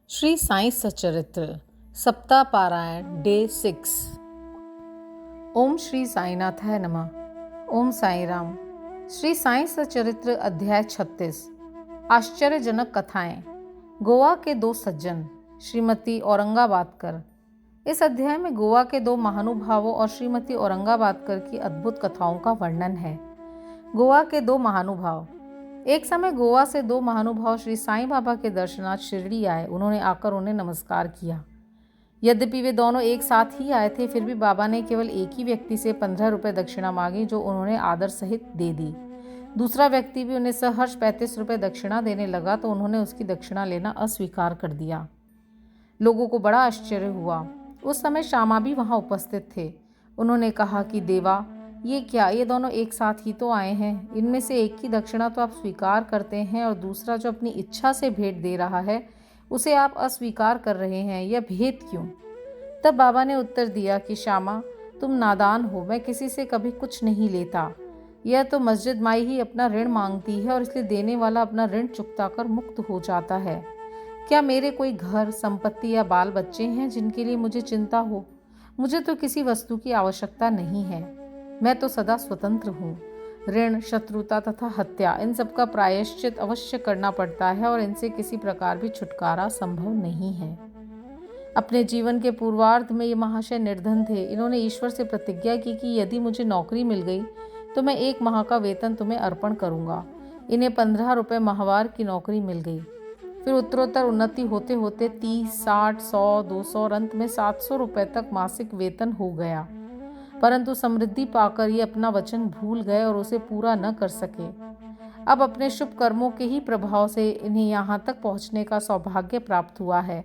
श्री साईं सच्चरित्र सप्ताह पारायण डे 6। ओम श्री साईनाथाय नमः। ओम साई राम। श्री साईं सच्चरित्र अध्याय 36। आश्चर्यजनक कथाएं। गोवा के दो सज्जन श्रीमती औरंगाबादकर। इस अध्याय में गोवा के दो महानुभावों और श्रीमती औरंगाबादकर की अद्भुत कथाओं का वर्णन है। गोवा के दो महानुभाव। एक समय गोवा से दो महानुभाव श्री साईं बाबा के दर्शनार्थ शिरडी आए। उन्होंने आकर उन्हें नमस्कार किया। यद्यपि वे दोनों एक साथ ही आए थे, फिर भी बाबा ने केवल एक ही व्यक्ति से 15 रुपये दक्षिणा मांगी, जो उन्होंने आदर सहित दे दी। दूसरा व्यक्ति भी उन्हें सहर्ष 35 रुपये दक्षिणा देने लगा, तो उन्होंने उसकी दक्षिणा लेना अस्वीकार कर दिया। लोगों को बड़ा आश्चर्य हुआ। उस समय श्यामा भी वहां उपस्थित थे। उन्होंने कहा कि देवा, ये क्या, ये दोनों एक साथ ही तो आए हैं। इनमें से एक की दक्षिणा तो आप स्वीकार करते हैं और दूसरा जो अपनी इच्छा से भेंट दे रहा है उसे आप अस्वीकार कर रहे हैं। यह भेद क्यों? तब बाबा ने उत्तर दिया कि श्यामा, तुम नादान हो। मैं किसी से कभी कुछ नहीं लेता। यह तो मस्जिद माई ही अपना ऋण मांगती है और इसलिए देने वाला अपना ऋण चुकता कर मुक्त हो जाता है। क्या मेरे कोई घर, संपत्ति या बाल बच्चे हैं जिनके लिए मुझे चिंता हो? मुझे तो किसी वस्तु की आवश्यकता नहीं है। मैं तो सदा स्वतंत्र हूँ। ऋण, शत्रुता तथा हत्या, इन सब का प्रायश्चित अवश्य करना पड़ता है और इनसे किसी प्रकार भी छुटकारा संभव नहीं है। अपने जीवन के पूर्वार्ध में ये महाशय निर्धन थे। इन्होंने ईश्वर से प्रतिज्ञा की कि यदि मुझे नौकरी मिल गई तो मैं 1 माह का वेतन तुम्हें अर्पण करूँगा। इन्हें 15 रुपये माहवार की नौकरी मिल गई। फिर उत्तरोत्तर उन्नति होते होते 30, 60, 100, 200 और अंत में 700 रुपये तक मासिक वेतन हो गया। परंतु समृद्धि पाकर ये अपना वचन भूल गए और उसे पूरा न कर सके। अब अपने शुभ कर्मों के ही प्रभाव से इन्हें यहाँ तक पहुँचने का सौभाग्य प्राप्त हुआ है।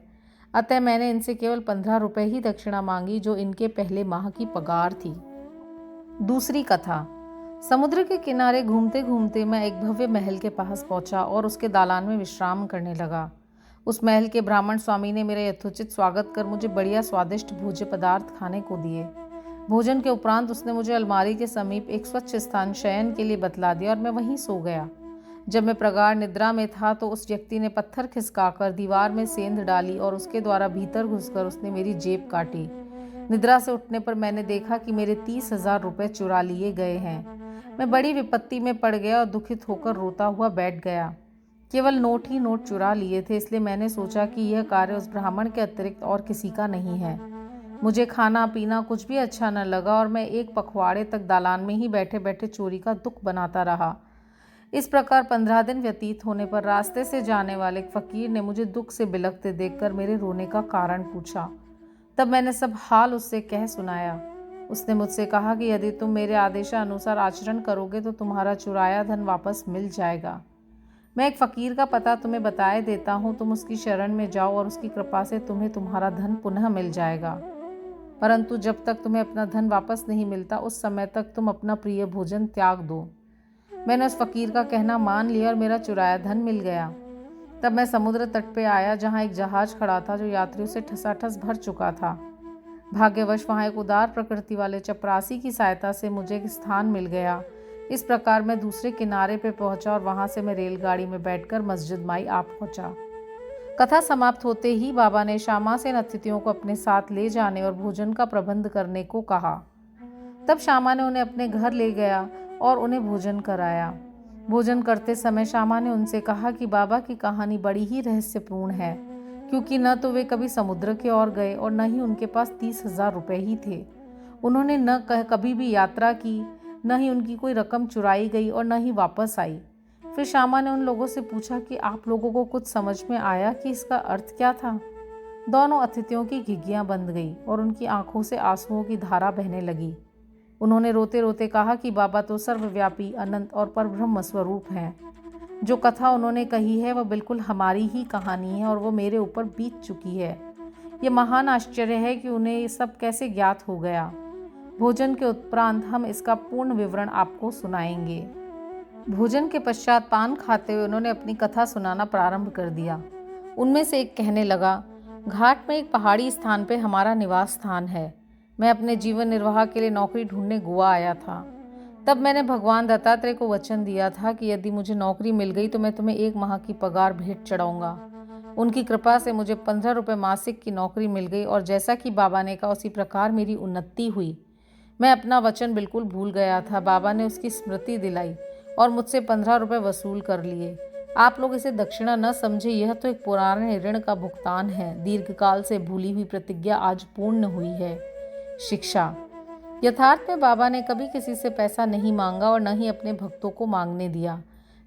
अतः मैंने इनसे केवल 15 रुपये ही दक्षिणा मांगी, जो इनके पहले माह की पगार थी। दूसरी कथा। समुद्र के किनारे घूमते घूमते मैं एक भव्य महल के पास पहुंचा और उसके दालान में विश्राम करने लगा। उस महल के ब्राह्मण स्वामी ने मेरा यथोचित स्वागत कर मुझे बढ़िया स्वादिष्ट भोज्य पदार्थ खाने को दिए। भोजन के उपरांत उसने मुझे अलमारी के समीप एक स्वच्छ स्थान शयन के लिए बतला दिया और मैं वहीं सो गया। जब मैं प्रगाढ़ निद्रा में था तो उस व्यक्ति ने पत्थर खिसकाकर दीवार में सेंध डाली और उसके द्वारा भीतर घुसकर उसने मेरी जेब काटी। निद्रा से उठने पर मैंने देखा कि मेरे 30,000 रुपये चुरा लिए गए हैं। मैं बड़ी विपत्ति में पड़ गया और दुखित होकर रोता हुआ बैठ गया। केवल नोट ही नोट चुरा लिए थे, इसलिए मैंने सोचा कि यह कार्य उस ब्राह्मण के अतिरिक्त और किसी का नहीं है। मुझे खाना पीना कुछ भी अच्छा न लगा और मैं एक पखवाड़े तक दालान में ही बैठे बैठे चोरी का दुख बनाता रहा। इस प्रकार 15 दिन व्यतीत होने पर रास्ते से जाने वाले एक फकीर ने मुझे दुख से बिलखते देखकर मेरे रोने का कारण पूछा। तब मैंने सब हाल उससे कह सुनाया। उसने मुझसे कहा कि यदि तुम मेरे आदेशानुसार आचरण करोगे तो तुम्हारा चुराया धन वापस मिल जाएगा। मैं एक फकीर का पता तुम्हें बताए देता हूँ, तुम उसकी शरण में जाओ और उसकी कृपा से तुम्हें तुम्हारा धन पुनः मिल जाएगा। परंतु जब तक तुम्हें अपना धन वापस नहीं मिलता उस समय तक तुम अपना प्रिय भोजन त्याग दो। मैंने उस फकीर का कहना मान लिया और मेरा चुराया धन मिल गया। तब मैं समुद्र तट पे आया, जहाँ एक जहाज खड़ा था जो यात्रियों से ठसाठस भर चुका था। भाग्यवश वहाँ एक उदार प्रकृति वाले चपरासी की सहायता से मुझे एक स्थान मिल गया। इस प्रकार मैं दूसरे किनारे पे पहुंचा और वहाँ से मैं रेलगाड़ी में बैठकर मस्जिद माई आ पहुंचा। कथा समाप्त होते ही बाबा ने श्यामा से अतिथियों को अपने साथ ले जाने और भोजन का प्रबंध करने को कहा। तब श्यामा ने उन्हें अपने घर ले गया और उन्हें भोजन कराया। भोजन करते समय श्यामा ने उनसे कहा कि बाबा की कहानी बड़ी ही रहस्यपूर्ण है, क्योंकि न तो वे कभी समुद्र की ओर गए और न ही उनके पास 30,000 रुपये ही थे। उन्होंने न कभी भी यात्रा की, न ही उनकी कोई रकम चुराई गई और न ही वापस आई। फिर श्यामा ने उन लोगों से पूछा कि आप लोगों को कुछ समझ में आया कि इसका अर्थ क्या था? दोनों अतिथियों की घिघियाँ बंध गई और उनकी आंखों से आंसुओं की धारा बहने लगी। उन्होंने रोते रोते कहा कि बाबा तो सर्वव्यापी, अनंत और परब्रह्म स्वरूप हैं। जो कथा उन्होंने कही है वह बिल्कुल हमारी ही कहानी है और वो मेरे ऊपर बीत चुकी है। ये महान आश्चर्य है कि उन्हें ये सब कैसे ज्ञात हो गया। भोजन के उपरांत हम इसका पूर्ण विवरण आपको सुनाएंगे। भोजन के पश्चात पान खाते हुए उन्होंने अपनी कथा सुनाना प्रारंभ कर दिया। उनमें से एक कहने लगा, घाट में एक पहाड़ी स्थान पे हमारा निवास स्थान है। मैं अपने जीवन निर्वाह के लिए नौकरी ढूंढने गोवा आया था। तब मैंने भगवान दत्तात्रेय को वचन दिया था कि यदि मुझे नौकरी मिल गई तो मैं तुम्हें 1 माह की पगार भेंट चढ़ाऊंगा। उनकी कृपा से मुझे 15 रुपये मासिक की नौकरी मिल गई और जैसा कि बाबा ने कहा उसी प्रकार मेरी उन्नति हुई। मैं अपना वचन बिल्कुल भूल गया था। बाबा ने उसकी स्मृति दिलाई और मुझसे 15 रुपये वसूल कर लिए। आप लोग इसे दक्षिणा न समझे, यह तो एक पुराने ऋण का भुगतान है। दीर्घकाल से भूली हुई प्रतिज्ञा आज पूर्ण हुई है। शिक्षा। यथार्थ में बाबा ने कभी किसी से पैसा नहीं मांगा और न ही अपने भक्तों को मांगने दिया।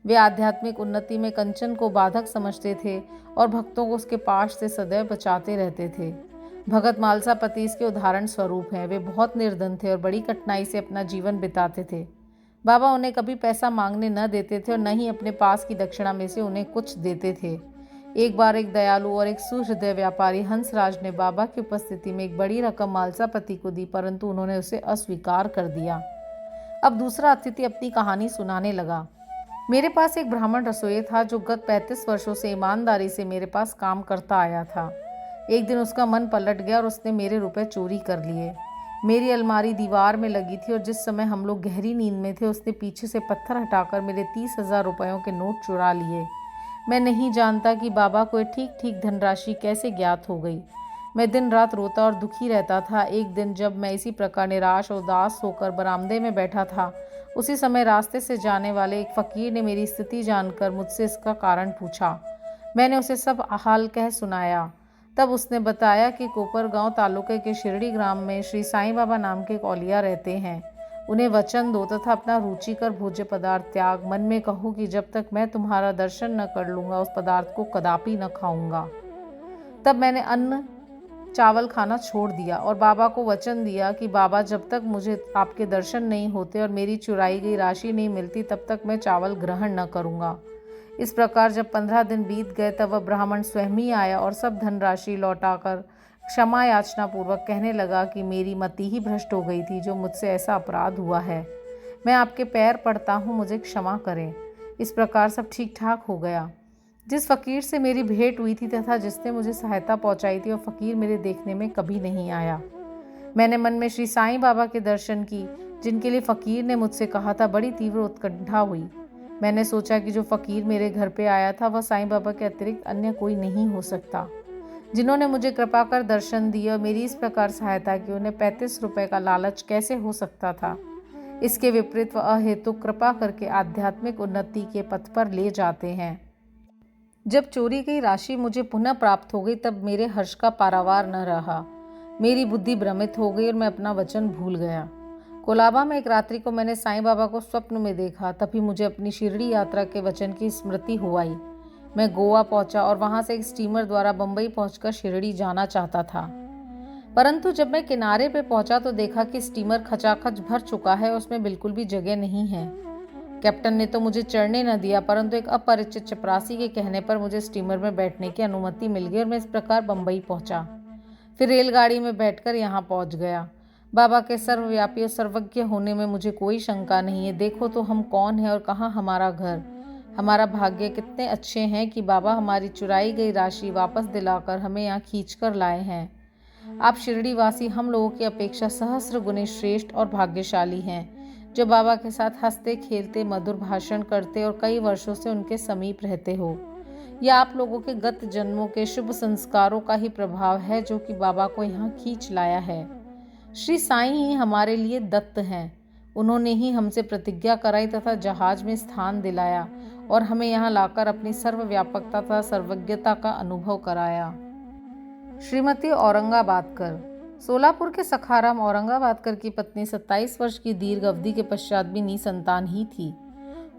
वे आध्यात्मिक उन्नति में कंचन को बाधक समझते थे और भक्तों को उसके पाश से सदैव बचाते रहते थे। भगत मालसापति इसके उदाहरण स्वरूप हैं। वे बहुत निर्धन थे और बड़ी कठिनाई से अपना जीवन बिताते थे। बाबा उन्हें कभी पैसा मांगने न देते थे और न ही अपने पास की दक्षिणा में से उन्हें कुछ देते थे। एक बार एक दयालु और एक सुहृदय व्यापारी हंसराज ने बाबा की उपस्थिति में एक बड़ी रकम मालसापति को दी, परंतु उन्होंने उसे अस्वीकार कर दिया। अब दूसरा अतिथि अपनी कहानी सुनाने लगा। मेरे पास एक ब्राह्मण रसोई था जो गत 35 वर्षों से ईमानदारी से मेरे पास काम करता आया था। एक दिन उसका मन पलट गया और उसने मेरे रुपए चोरी कर लिए। मेरी अलमारी दीवार में लगी थी और जिस समय हम लोग गहरी नींद में थे उसने पीछे से पत्थर हटाकर मेरे 30,000 रुपयों के नोट चुरा लिए। मैं नहीं जानता कि बाबा को ठीक ठीक धनराशि कैसे ज्ञात हो गई। मैं दिन रात रोता और दुखी रहता था। एक दिन जब मैं इसी प्रकार निराश और उदास होकर बरामदे में बैठा था, उसी समय रास्ते से जाने वाले एक फ़कीर ने मेरी स्थिति जानकर मुझसे इसका कारण पूछा। मैंने उसे सब हाल कह सुनाया। तब उसने बताया कि कोपरगांव तालुके के शिरडी ग्राम में श्री साईं बाबा नाम के एक औलिया रहते हैं। उन्हें वचन दो तथा अपना रुचिकर भोज्य पदार्थ त्याग। मन में कहो कि जब तक मैं तुम्हारा दर्शन न कर लूँगा उस पदार्थ को कदापि न खाऊंगा। तब मैंने अन्न चावल खाना छोड़ दिया और बाबा को वचन दिया कि बाबा, जब तक मुझे आपके दर्शन नहीं होते और मेरी चुराई गई राशि नहीं मिलती तब तक मैं चावल ग्रहण न करूँगा। इस प्रकार जब 15 दिन बीत गए तब वह ब्राह्मण स्वयं ही आया और सब धनराशि लौटाकर क्षमा याचना पूर्वक कहने लगा कि मेरी मति ही भ्रष्ट हो गई थी जो मुझसे ऐसा अपराध हुआ है। मैं आपके पैर पड़ता हूँ, मुझे क्षमा करें। इस प्रकार सब ठीक ठाक हो गया। जिस फ़कीर से मेरी भेंट हुई थी तथा जिसने मुझे सहायता पहुँचाई थी, वह फ़कीर मेरे देखने में कभी नहीं आया। मैंने मन में श्री साईं बाबा के दर्शन की, जिनके लिए फ़कीर ने मुझसे कहा था। बड़ी तीव्र उत्कंठा हुई। मैंने सोचा कि जो फ़कीर मेरे घर पे आया था वह साईं बाबा के अतिरिक्त अन्य कोई नहीं हो सकता, जिन्होंने मुझे कृपा कर दर्शन दिए और मेरी इस प्रकार सहायता की। उन्हें 35 रुपये का लालच कैसे हो सकता था। इसके विपरीत वह अहेतुक कृपा करके आध्यात्मिक उन्नति के पथ पर ले जाते हैं। जब चोरी गई राशि मुझे पुनः प्राप्त हो गई तब मेरे हर्ष का पारावार न रहा। मेरी बुद्धि भ्रमित हो गई और मैं अपना वचन भूल गया। कोलाबा में एक रात्रि को मैंने साईं बाबा को स्वप्न में देखा। तभी मुझे अपनी शिरडी यात्रा के वचन की स्मृति हो आई। मैं गोवा पहुंचा और वहां से एक स्टीमर द्वारा बंबई पहुंचकर शिरडी जाना चाहता था, परंतु जब मैं किनारे पे पहुंचा तो देखा कि स्टीमर खचाखच भर चुका है, उसमें बिल्कुल भी जगह नहीं है। कैप्टन ने तो मुझे चढ़ने न दिया, परंतु एक अपरिचित चपरासी के कहने पर मुझे स्टीमर में बैठने की अनुमति मिल गई और मैं इस प्रकार बंबई पहुंचा। फिर रेलगाड़ी में बैठकर यहाँ पहुंच गया। बाबा के सर्वव्यापी और सर्वज्ञ होने में मुझे कोई शंका नहीं है। देखो तो हम कौन हैं और कहाँ हमारा घर। हमारा भाग्य कितने अच्छे हैं कि बाबा हमारी चुराई गई राशि वापस दिलाकर हमें यहाँ खींच कर लाए हैं। आप शिरडीवासी हम लोगों की अपेक्षा सहस्र गुने श्रेष्ठ और भाग्यशाली हैं, जो बाबा के साथ हंसते खेलते मधुर भाषण करते और कई वर्षों से उनके समीप रहते हो। यह आप लोगों के गत जन्मों के शुभ संस्कारों का ही प्रभाव है जो कि बाबा को यहाँ खींच लाया है। श्री साईं ही हमारे लिए दत्त हैं। उन्होंने ही हमसे प्रतिज्ञा कराई तथा जहाज में स्थान दिलाया और हमें यहाँ लाकर अपनी सर्वव्यापकता तथा सर्वज्ञता का अनुभव कराया। श्रीमती औरंगाबादकर। सोलापुर के सखाराम औरंगाबादकर की पत्नी 27 वर्ष की दीर्घ अवधि के पश्चात भी निसंतान ही थी।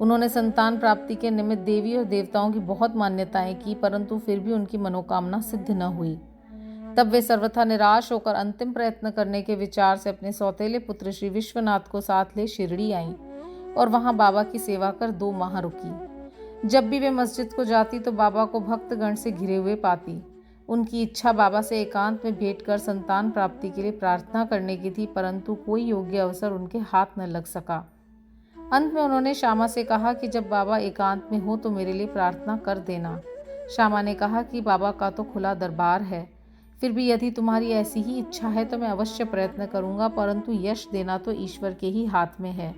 उन्होंने संतान प्राप्ति के निमित्त देवी और देवताओं की बहुत मान्यताएं की, परंतु फिर भी उनकी मनोकामना सिद्ध न हुई। तब वे सर्वथा निराश होकर अंतिम प्रयत्न करने के विचार से अपने सौतेले पुत्र श्री विश्वनाथ को साथ ले शिरडी आईं और वहां बाबा की सेवा कर 2 माह रुकी। जब भी वे मस्जिद को जाती तो बाबा को भक्तगण से घिरे हुए पाती। उनकी इच्छा बाबा से एकांत में भेंट कर संतान प्राप्ति के लिए प्रार्थना करने की थी, परंतु कोई योग्य अवसर उनके हाथ न लग सका। अंत में उन्होंने श्यामा से कहा कि जब बाबा एकांत में हो तो मेरे लिए प्रार्थना कर देना। श्यामा ने कहा कि बाबा का तो खुला दरबार है, फिर भी यदि तुम्हारी ऐसी ही इच्छा है तो मैं अवश्य प्रयत्न करूंगा, परंतु यश देना तो ईश्वर के ही हाथ में है।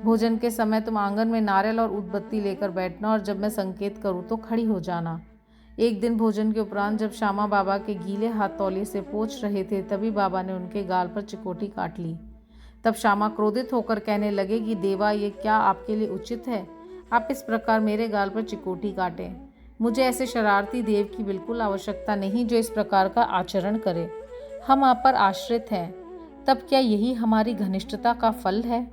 भोजन के समय तुम आंगन में नारियल और उदबत्ती लेकर बैठना और जब मैं संकेत करूं तो खड़ी हो जाना। एक दिन भोजन के उपरांत जब श्यामा बाबा के गीले हाथ तौलिए से पोंछ रहे थे, तभी बाबा ने उनके गाल पर चिकोटी काट ली। तब श्यामा क्रोधित होकर कहने लगे कि देवा, ये क्या आपके लिए उचित है? आप इस प्रकार मेरे गाल पर चिकोटी काटें। मुझे ऐसे शरारती देव की बिल्कुल आवश्यकता नहीं जो इस प्रकार का आचरण करे। हम आप पर आश्रित हैं, तब क्या यही हमारी घनिष्ठता का फल है?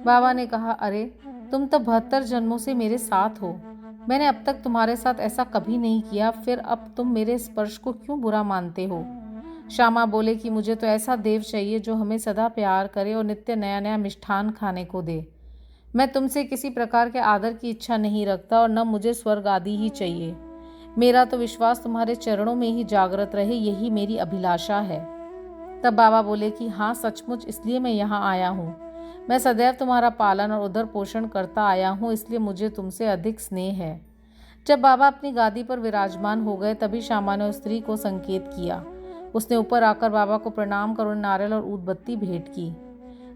बाबा ने कहा, अरे तुम तो 72 जन्मों से मेरे साथ हो। मैंने अब तक तुम्हारे साथ ऐसा कभी नहीं किया, फिर अब तुम मेरे स्पर्श को क्यों बुरा मानते हो? श्यामा बोले कि मुझे तो ऐसा देव चाहिए जो हमें सदा प्यार करे और नित्य नया नया मिष्ठान खाने को दे। मैं तुमसे किसी प्रकार के आदर की इच्छा नहीं रखता और न मुझे स्वर्ग आदि ही चाहिए। मेरा तो विश्वास तुम्हारे चरणों में ही जागृत रहे, यही मेरी अभिलाषा है। तब बाबा बोले कि हाँ, सचमुच इसलिए मैं यहाँ आया हूँ। मैं सदैव तुम्हारा पालन और उदर पोषण करता आया हूँ, इसलिए मुझे तुमसे अधिक स्नेह है। जब बाबा अपनी गादी पर विराजमान हो गए, तभी श्यामा ने उस स्त्री को संकेत किया। उसने ऊपर आकर बाबा को प्रणाम कर उन्हें नारियल और ऊदबत्ती भेंट की।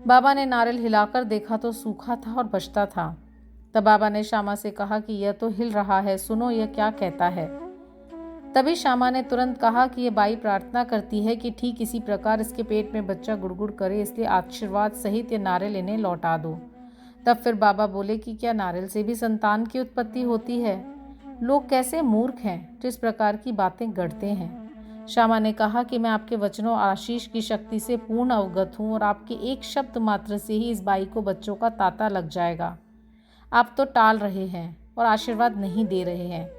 बाबा ने नारियल हिलाकर देखा तो सूखा था और बचता था। तब बाबा ने श्यामा से कहा कि यह तो हिल रहा है, सुनो यह क्या कहता है। तभी श्यामा ने तुरंत कहा कि यह बाई प्रार्थना करती है कि ठीक इसी प्रकार इसके पेट में बच्चा गुड़गुड़ करे, इसलिए आशीर्वाद सहित ये नारियल इन्हें लौटा दो। तब फिर बाबा बोले कि क्या नारियल से भी संतान की उत्पत्ति होती है? लोग कैसे मूर्ख हैं जो इस प्रकार की बातें गढ़ते हैं। श्यामा ने कहा कि मैं आपके वचनों और आशीष की शक्ति से पूर्ण अवगत हूँ और आपके एक शब्द मात्र से ही इस बाई को बच्चों का तांता लग जाएगा। आप तो टाल रहे हैं और आशीर्वाद नहीं दे रहे हैं।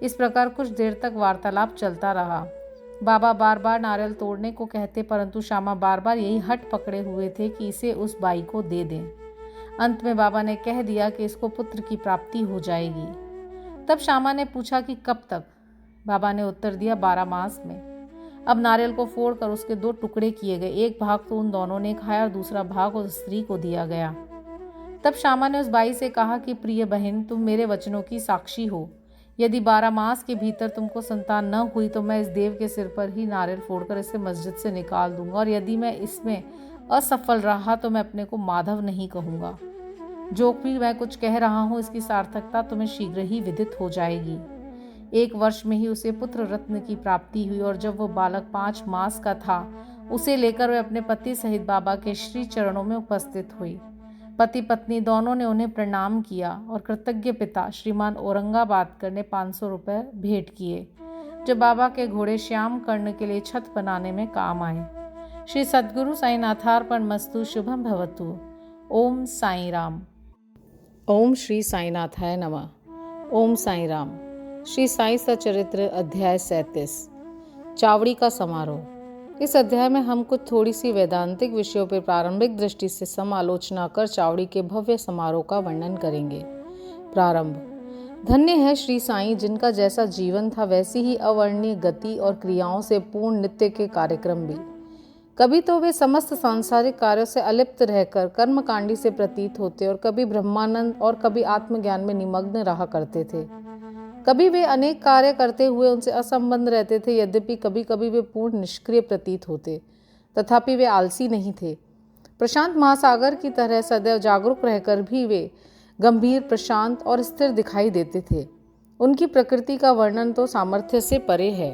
इस प्रकार कुछ देर तक वार्तालाप चलता रहा। बाबा बार बार नारियल तोड़ने को कहते, परंतु श्यामा बार बार यही हट पकड़े हुए थे कि इसे उस बाई को दे दें। अंत में बाबा ने कह दिया कि इसको पुत्र की प्राप्ति हो जाएगी। तब श्यामा ने पूछा कि कब तक? बाबा ने उत्तर दिया, 12 मास में। अब नारियल को फोड़कर उसके 2 टुकड़े किए गए। एक भाग तो उन दोनों ने खाया और दूसरा भाग उस स्त्री को दिया गया। तब श्यामा ने उस बाई से कहा कि प्रिय बहन, तुम मेरे वचनों की साक्षी हो। यदि 12 मास के भीतर तुमको संतान न हुई तो मैं इस देव के सिर पर ही नारियल फोड़कर इसे मस्जिद से निकाल दूंगा, और यदि मैं इसमें असफल रहा तो मैं अपने को माधव नहीं कहूँगा। जो भी मैं कुछ कह रहा हूँ इसकी सार्थकता तुम्हें शीघ्र ही विदित हो जाएगी। 1 वर्ष में ही उसे पुत्र रत्न की प्राप्ति हुई, और जब वो बालक 5 मास का था उसे लेकर वह अपने पति सहित बाबा के श्री चरणों में उपस्थित हुई। पति पत्नी दोनों ने उन्हें प्रणाम किया और कृतज्ञ पिता श्रीमान औरंगाबादकर ने 500 रुपये भेंट किए, जो बाबा के घोड़े श्याम कर्ण के लिए छत बनाने में काम आए। श्री सद्गुरु साईनाथार्पणमस्तु। शुभम भवतु। ओम साई राम। ओम श्री साईनाथाय नमः। ओम साई राम। श्री साई सचरित्र अध्याय 37 चावड़ी का समारोह। इस अध्याय में हम कुछ थोड़ी सी वैदांतिक विषयों पर प्रारंभिक दृष्टि से समालोचना कर चावड़ी के भव्य समारोह का वर्णन करेंगे। प्रारंभ। धन्य है श्री साईं, जिनका जैसा जीवन था वैसी ही अवर्णनीय गति और क्रियाओं से पूर्ण नित्य के कार्यक्रम भी। कभी तो वे समस्त सांसारिक कार्यों से अलिप्त रहकर कर्मकांडी से प्रतीत होते और कभी ब्रह्मानंद और कभी आत्मज्ञान में निमग्न रहा करते थे। कभी वे अनेक कार्य करते हुए उनसे असंबंध रहते थे, यद्यपि कभी कभी वे पूर्ण निष्क्रिय प्रतीत होते, तथापि वे आलसी नहीं थे। प्रशांत महासागर की तरह सदैव जागरूक रहकर भी वे गंभीर, प्रशांत और स्थिर दिखाई देते थे। उनकी प्रकृति का वर्णन तो सामर्थ्य से परे है।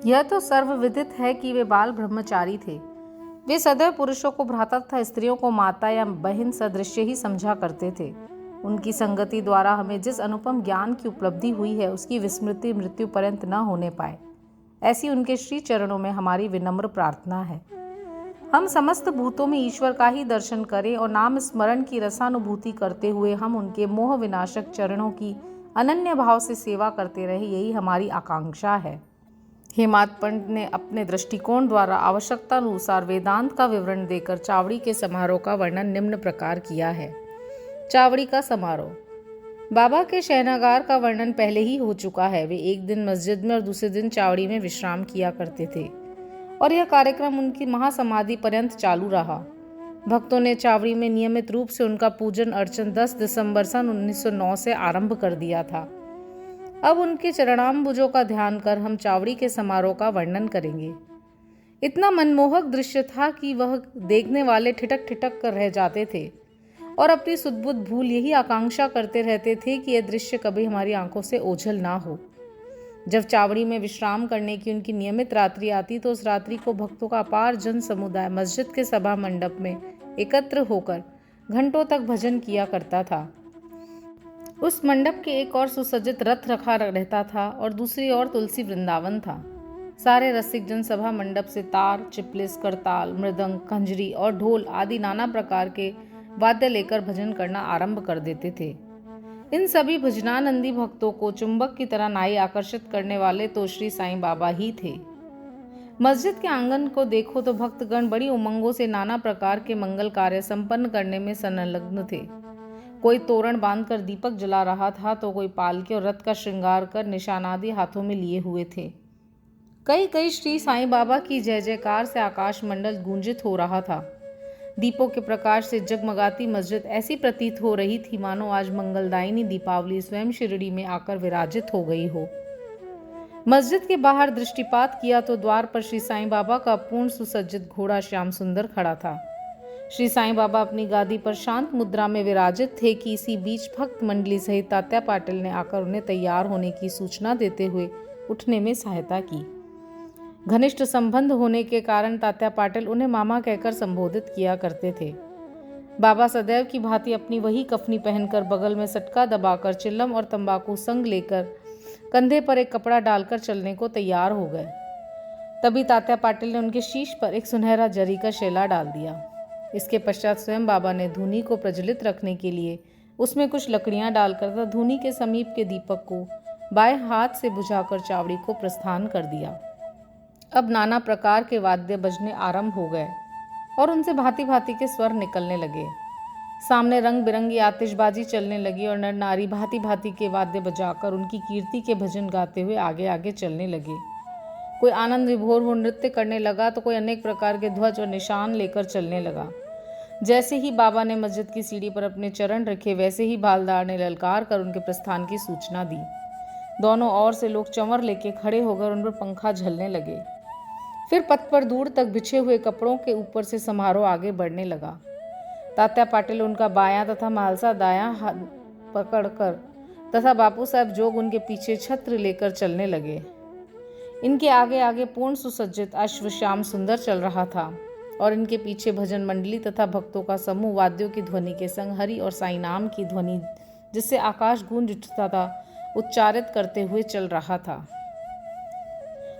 यह तो सर्वविदित है कि वे बाल ब्रह्मचारी थे। वे सदैव पुरुषों को भ्राता तथा स्त्रियों को माता या बहन सदृश्य ही समझा करते थे। उनकी संगति द्वारा हमें जिस अनुपम ज्ञान की उपलब्धि हुई है उसकी विस्मृति मृत्यु पर्यंत न होने पाए, ऐसी उनके श्री चरणों में हमारी विनम्र प्रार्थना है। हम समस्त भूतों में ईश्वर का ही दर्शन करें और नाम स्मरण की रसानुभूति करते हुए हम उनके मोह विनाशक चरणों की अनन्य भाव से सेवा करते रहे, यही हमारी आकांक्षा है। हेमाद पंडित ने अपने दृष्टिकोण द्वारा आवश्यकतानुसार वेदांत का विवरण देकर चावड़ी के समारोह का वर्णन निम्न प्रकार किया है। चावड़ी का समारोह। बाबा के शयनागार का वर्णन पहले ही हो चुका है। वे एक दिन मस्जिद में और दूसरे दिन चावड़ी में विश्राम किया करते थे और यह कार्यक्रम उनकी महासमाधि पर्यंत चालू रहा। भक्तों ने चावड़ी में नियमित रूप से उनका पूजन अर्चन 10 दिसंबर सन 1909 से आरंभ कर दिया था। अब उनके चरणाम्बुजों का ध्यान कर हम चावड़ी के समारोह का वर्णन करेंगे। इतना मनमोहक दृश्य था कि वह देखने वाले ठिठक ठिठक कर रह जाते थे और अपनी सुदबुद भूल यही आकांक्षा करते रहते थे कि यह दृश्य कभी हमारी आंखों से ओझल ना हो। जब चावड़ी में विश्राम करने की उनकी नियमित रात्रि आती तो उस रात्रि को भक्तों का अपार जन समुदाय मस्जिद के सभा मंडप में एकत्र होकर घंटों तक भजन किया करता था। उस मंडप के एक और सुसज्जित रथ रखा रहता था और दूसरी ओर तुलसी वृंदावन था। सारे रसिक जन सभा मंडप से तार, चिपलिस, करताल, मृदंग, खंजरी और ढोल आदि नाना प्रकार के वाद्य लेकर भजन करना आरंभ कर देते थे। इन सभी भजनानंदी भक्तों को चुंबक की तरह नाई आकर्षित करने वाले तो श्री साईं बाबा ही थे। मस्जिद के आंगन को देखो तो भक्तगण बड़ी उमंगों से नाना प्रकार के मंगल कार्य संपन्न करने में संलग्न थे। कोई तोरण बांधकर दीपक जला रहा था तो कोई पालकी और रथ का श्रृंगार कर निशानादि हाथों में लिए हुए थे। कई कई श्री साईं बाबा की जय जयकार से आकाश मंडल गूंजित हो रहा था। दीपों के प्रकाश से जगमगाती मस्जिद ऐसी प्रतीत हो रही थी मानो आज मंगलदायिनी दीपावली स्वयं शिरडी में आकर विराजित हो गई हो। मस्जिद के बाहर दृष्टिपात किया तो द्वार पर श्री साईं बाबा का पूर्ण सुसज्जित घोड़ा श्याम सुंदर खड़ा था। श्री साईं बाबा अपनी गादी पर शांत मुद्रा में विराजित थे कि इसी बीच भक्त मंडली सहित तात्या पाटिल ने आकर उन्हें तैयार होने की सूचना देते हुए उठने में सहायता की। घनिष्ठ संबंध होने के कारण तात्या पाटिल उन्हें मामा कहकर संबोधित किया करते थे। बाबा सदैव की भांति अपनी वही कफनी पहनकर बगल में सटका दबाकर चिल्लम और तंबाकू संग लेकर कंधे पर एक कपड़ा डालकर चलने को तैयार हो गए। तभी तात्या पाटिल ने उनके शीश पर एक सुनहरा जरी का शेला डाल दिया। इसके पश्चात स्वयं बाबा ने धूनी को प्रज्वलित रखने के लिए उसमें कुछ लकड़ियां डालकर तथा धूनी के समीप के दीपक को बाएं हाथ से बुझाकर चावड़ी को प्रस्थान कर दिया। अब नाना प्रकार के वाद्य बजने आरंभ हो गए और उनसे भांति भांति के स्वर निकलने लगे। सामने रंग बिरंगी आतिशबाजी चलने लगी और नर नारी भांति भांति के वाद्य बजाकर उनकी कीर्ति के भजन गाते हुए आगे आगे चलने लगे। कोई आनंद विभोर हो नृत्य करने लगा तो कोई अनेक प्रकार के ध्वज और निशान लेकर चलने लगा। जैसे ही बाबा ने मस्जिद की सीढ़ी पर अपने चरण रखे वैसे ही बालदार ने ललकार कर उनके प्रस्थान की सूचना दी। दोनों ओर से लोग चंवर लेके खड़े होकर उन पर पंखा झलने लगे। फिर पथ पर दूर तक बिछे हुए कपड़ों के ऊपर से समारोह आगे बढ़ने लगा। तात्या पाटिल उनका बायां तथा मालसा दायां हाथ पकड़कर तथा बापू साहब जोग उनके पीछे छत्र लेकर चलने लगे। इनके आगे आगे पूर्ण सुसज्जित अश्व श्याम सुंदर चल रहा था और इनके पीछे भजन मंडली तथा भक्तों का समूह वाद्यों की ध्वनि के संग हरि और साईं नाम की ध्वनि जिससे आकाश गूंज उठता था उच्चारित करते हुए चल रहा था।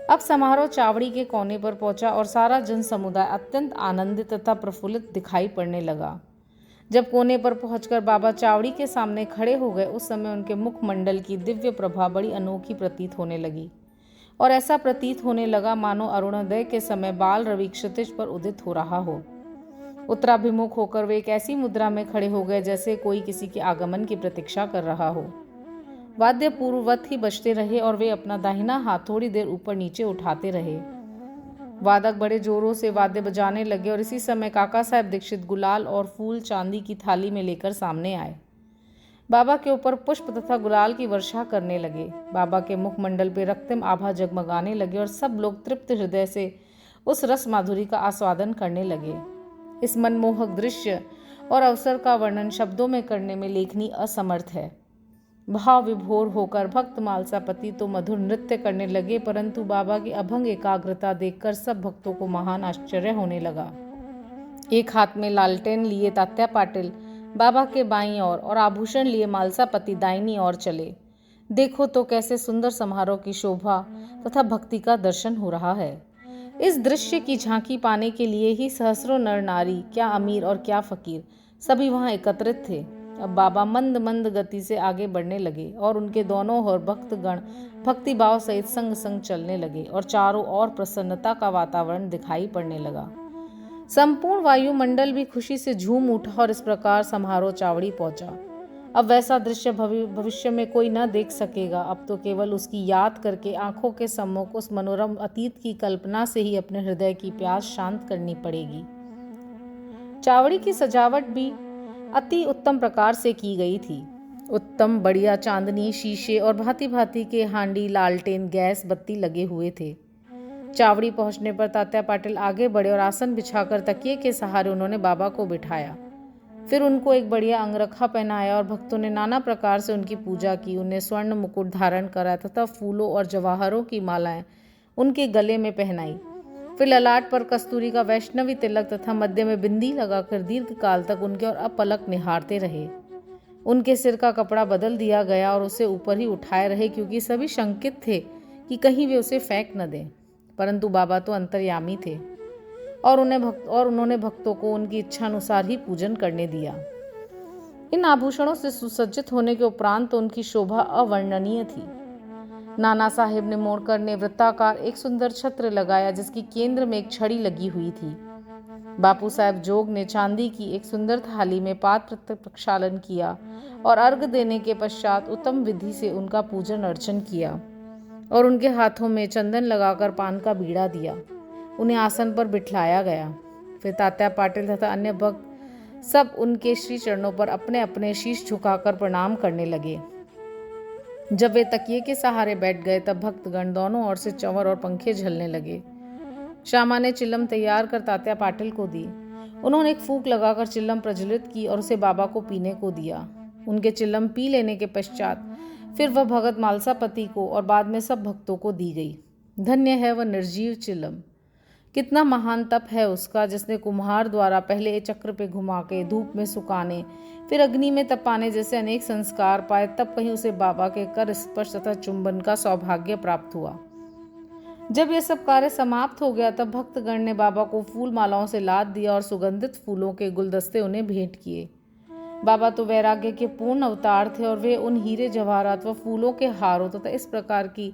अब समारोह चावड़ी के कोने पर पहुंचा और सारा जन समुदाय अत्यंत आनंदित तथा प्रफुल्लित दिखाई पड़ने लगा। जब कोने पर पहुंचकर बाबा चावड़ी के सामने खड़े हो गए उस समय उनके मुखमंडल की दिव्य प्रभा बड़ी अनोखी प्रतीत होने लगी और ऐसा प्रतीत होने लगा मानो अरुणोदय के समय बाल रवि क्षितिज पर उदित हो रहा हो। उत्तराभिमुख होकर वे एक ऐसी मुद्रा में खड़े हो गए जैसे कोई किसी के आगमन की प्रतीक्षा कर रहा हो। वाद्य पूर्ववत ही बजते रहे और वे अपना दाहिना हाथ थोड़ी देर ऊपर नीचे उठाते रहे। वादक बड़े जोरों से वाद्य बजाने लगे और इसी समय काका साहब दीक्षित गुलाल और फूल चांदी की थाली में लेकर सामने आए। बाबा के ऊपर पुष्प तथा गुलाल की वर्षा करने लगे। बाबा के मुखमंडल पे रक्तिम आभा जगमगाने लगे और सब लोग तृप्त हृदय से उस रस माधुरी का आस्वादन करने लगे। इस मनमोहक दृश्य और अवसर का वर्णन शब्दों में करने में लेखनी असमर्थ है। भाव विभोर होकर भक्त मालसापति तो मधुर नृत्य करने लगे परंतु बाबा की अभंग एकाग्रता देखकर सब भक्तों को महान आश्चर्य होने लगा। एक हाथ में लालटेन लिए तात्या पाटिल बाबा के बाईं ओर और आभूषण लिए मालसापति दाहिनी ओर चले। देखो तो कैसे सुंदर समारोह की शोभा तथा भक्ति का दर्शन हो रहा है। इस दृश्य की झांकी पाने के लिए ही सहस्रों नर नारी, क्या अमीर और क्या फकीर, सभी वहां एकत्रित थे। अब बाबा मंद मंद गति से आगे बढ़ने लगे और उनके दोनों ओर भक्तगण भक्ति भाव सहित संग संग चलने लगे और चारों ओर प्रसन्नता का वातावरण दिखाई पड़ने लगा। संपूर्ण वायुमंडल भी खुशी से झूम उठा और इस प्रकार समारोह चावड़ी पहुंचा। अब वैसा दृश्य भविष्य में कोई न देख सकेगा। अब तो केवल उसकी याद करके आंखों के सम्मुख उस मनोरम अतीत की कल्पना से ही अपने हृदय की प्यास शांत करनी पड़ेगी। चावड़ी की सजावट भी अति उत्तम प्रकार से की गई थी। उत्तम बढ़िया चांदनी, शीशे और भांति भांति के हांडी, लालटेन, गैस बत्ती लगे हुए थे। चावड़ी पहुंचने पर तात्या पाटिल आगे बढ़े और आसन बिछाकर तकिए के सहारे उन्होंने बाबा को बिठाया। फिर उनको एक बढ़िया अंगरखा पहनाया और भक्तों ने नाना प्रकार से उनकी पूजा की। उन्हें स्वर्ण मुकुट धारण कराया तथा फूलों और जवाहरों की मालाएं उनके गले में पहनाई। फिर ललाट पर कस्तूरी का वैष्णवी तिलक तथा मध्य में बिंदी लगाकर दीर्घ काल तक उनके और अपलक निहारते रहे। उनके सिर का कपड़ा बदल दिया गया और उसे ऊपर ही उठाए रहे, क्योंकि सभी शंकित थे कि कहीं वे उसे फेंक न दें। परंतु बाबा तो अंतर्यामी थे और उन्होंने भक्तों को उनकी इच्छानुसार ही पूजन करने दिया। इन आभूषणों से सुसज्जित होने के उपरांत तो उनकी शोभा अवर्णनीय थी। नाना साहिब ने मोड़कर ने वृत्ताकार एक सुंदर छत्र लगाया, जिसकी केंद्र में एक छड़ी लगी हुई थी। बापू साहब जोग ने चांदी की एक सुंदर थाली में पात्र प्रक्षालन किया और अर्घ देने के पश्चात उत्तम विधि से उनका पूजन अर्चन किया और उनके हाथों में चंदन लगाकर पान का बीड़ा दिया। उन्हें आसन पर बिठाया गया। फिर तात्या पाटिल तथा अन्य भक्त सब उनके श्री चरणों पर अपने अपने शीश झुकाकर प्रणाम करने लगे। जब वे तकिए के सहारे बैठ गए तब भक्तगण दोनों ओर से चंवर और पंखे झलने लगे। श्यामा ने चिल्लम तैयार कर तात्या पाटिल को दी। उन्होंने एक फूंक लगाकर चिल्लम प्रज्वलित की और उसे बाबा को पीने को दिया। उनके चिल्लम पी लेने के पश्चात फिर वह भगत मालसापति को और बाद में सब भक्तों को दी गई। धन्य है वह निर्जीव चिल्लम, कितना महान तप है उसका, जिसने कुम्हार द्वारा पहले चक्र पे घुमा के धूप में सुखाने फिर अग्नि में तपाने जैसे अनेक संस्कार पाए, तब कहीं उसे बाबा के कर स्पर्श तथा चुंबन का सौभाग्य प्राप्त हुआ। जब यह सब कार्य समाप्त हो गया तब भक्तगण ने बाबा को फूल मालाओं से लाद दिया और सुगंधित फूलों के गुलदस्ते उन्हें भेंट किए। बाबा तो वैराग्य के पूर्ण अवतार थे और वे उन हीरे जवाहरात व फूलों के हारों तथा इस प्रकार की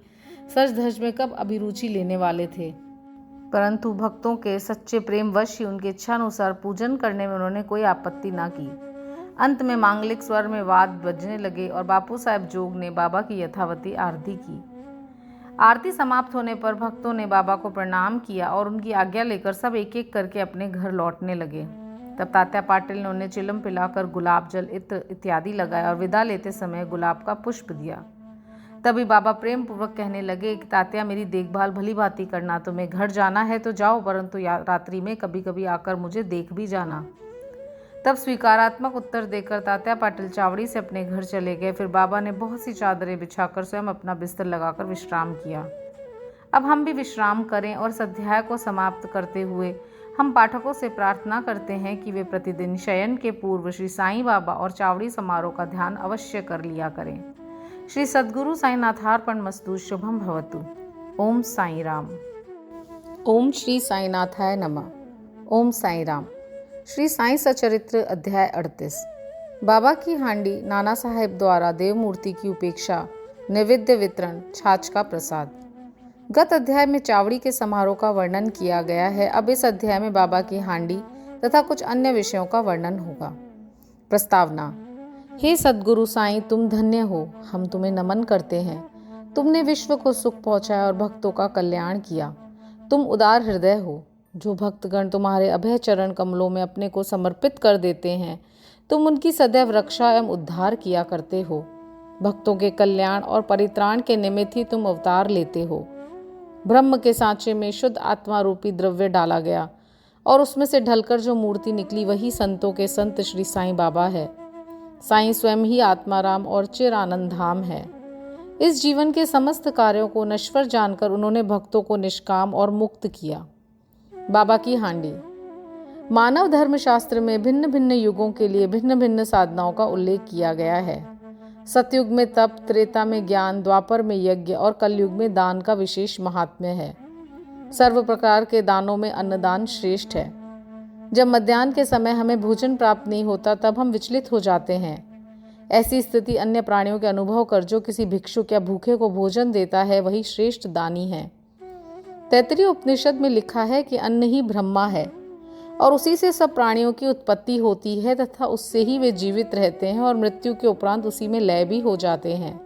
सज धज में कब अभिरुचि लेने वाले थे, परंतु भक्तों के सच्चे प्रेम वश ही उनकी इच्छानुसार पूजन करने में उन्होंने कोई आपत्ति ना की। अंत में मांगलिक स्वर में वाद बजने लगे और बापू साहब जोग ने बाबा की यथावती आरती की। आरती समाप्त होने पर भक्तों ने बाबा को प्रणाम किया और उनकी आज्ञा लेकर सब एक एक करके अपने घर लौटने लगे। तब तात्या पाटिल ने उन्हें चिलम पिलाकर गुलाब जल इत्र इत्यादि लगाया और विदा लेते समय गुलाब का पुष्प दिया। तभी बाबा प्रेम पूर्वक कहने लगे कि तात्या, मेरी देखभाल भली भांति करना। तुम्हें घर जाना है तो जाओ, परंतु रात्रि में कभी कभी आकर मुझे देख भी जाना। तब स्वीकारात्मक उत्तर देकर तात्या पाटिल चावड़ी से अपने घर चले गए। फिर बाबा ने बहुत सी चादरें बिछाकर स्वयं अपना बिस्तर लगाकर विश्राम किया। अब हम भी विश्राम करें और इस अध्याय को समाप्त करते हुए हम पाठकों से प्रार्थना करते हैं कि वे प्रतिदिन शयन के पूर्व श्री साईं बाबा और चावड़ी समारोह का ध्यान अवश्य कर लिया करें। श्री सद्गुरु साईनाथार्पणमस्तु। शुभम भवतु। ओम साई राम। ओम श्री साईनाथाय नमः। ओम साई राम। श्री साईं सचरित्र अध्याय 38। बाबा की हांडी नाना साहेब द्वारा देव मूर्ति की उपेक्षा, नैवेद्य वितरण, छाछ का प्रसाद। गत अध्याय में चावड़ी के समारोह का वर्णन किया गया है। अब इस अध्याय में बाबा की हांडी तथा कुछ अन्य विषयों का वर्णन होगा। प्रस्तावना। हे सद्गुरु साईं, तुम धन्य हो, हम तुम्हें नमन करते हैं। तुमने विश्व को सुख पहुंचाया और भक्तों का कल्याण किया। तुम उदार हृदय हो। जो भक्तगण तुम्हारे अभय चरण कमलों में अपने को समर्पित कर देते हैं, तुम उनकी सदैव रक्षा एवं उद्धार किया करते हो। भक्तों के कल्याण और परित्राण के निमित्त ही तुम अवतार लेते हो। ब्रह्म के सांचे में शुद्ध आत्मा रूपी द्रव्य डाला गया और उसमें से ढलकर जो मूर्ति निकली वही संतों के संत श्री साईं बाबा है। साईं स्वयं ही आत्माराम और चिर आनंद धाम है। इस जीवन के समस्त कार्यों को नश्वर जानकर उन्होंने भक्तों को निष्काम और मुक्त किया। बाबा की हांडी। मानव धर्म शास्त्र में भिन्न भिन्न युगों के लिए भिन्न भिन्न साधनाओं का उल्लेख किया गया है। सतयुग में तप, त्रेता में ज्ञान, द्वापर में यज्ञ और कलयुग में दान का विशेष महात्म्य है। सर्व प्रकार के दानों में अन्नदान श्रेष्ठ है। जब मध्याह्न के समय हमें भोजन प्राप्त नहीं होता तब हम विचलित हो जाते हैं। ऐसी स्थिति अन्य प्राणियों के अनुभव कर जो किसी भिक्षुक या भूखे को भोजन देता है वही श्रेष्ठ दानी है। तैत्तिरीय उपनिषद में लिखा है कि अन्न ही ब्रह्मा है और उसी से सब प्राणियों की उत्पत्ति होती है तथा उससे ही वे जीवित रहते हैं और मृत्यु के उपरांत उसी में लय भी हो जाते हैं।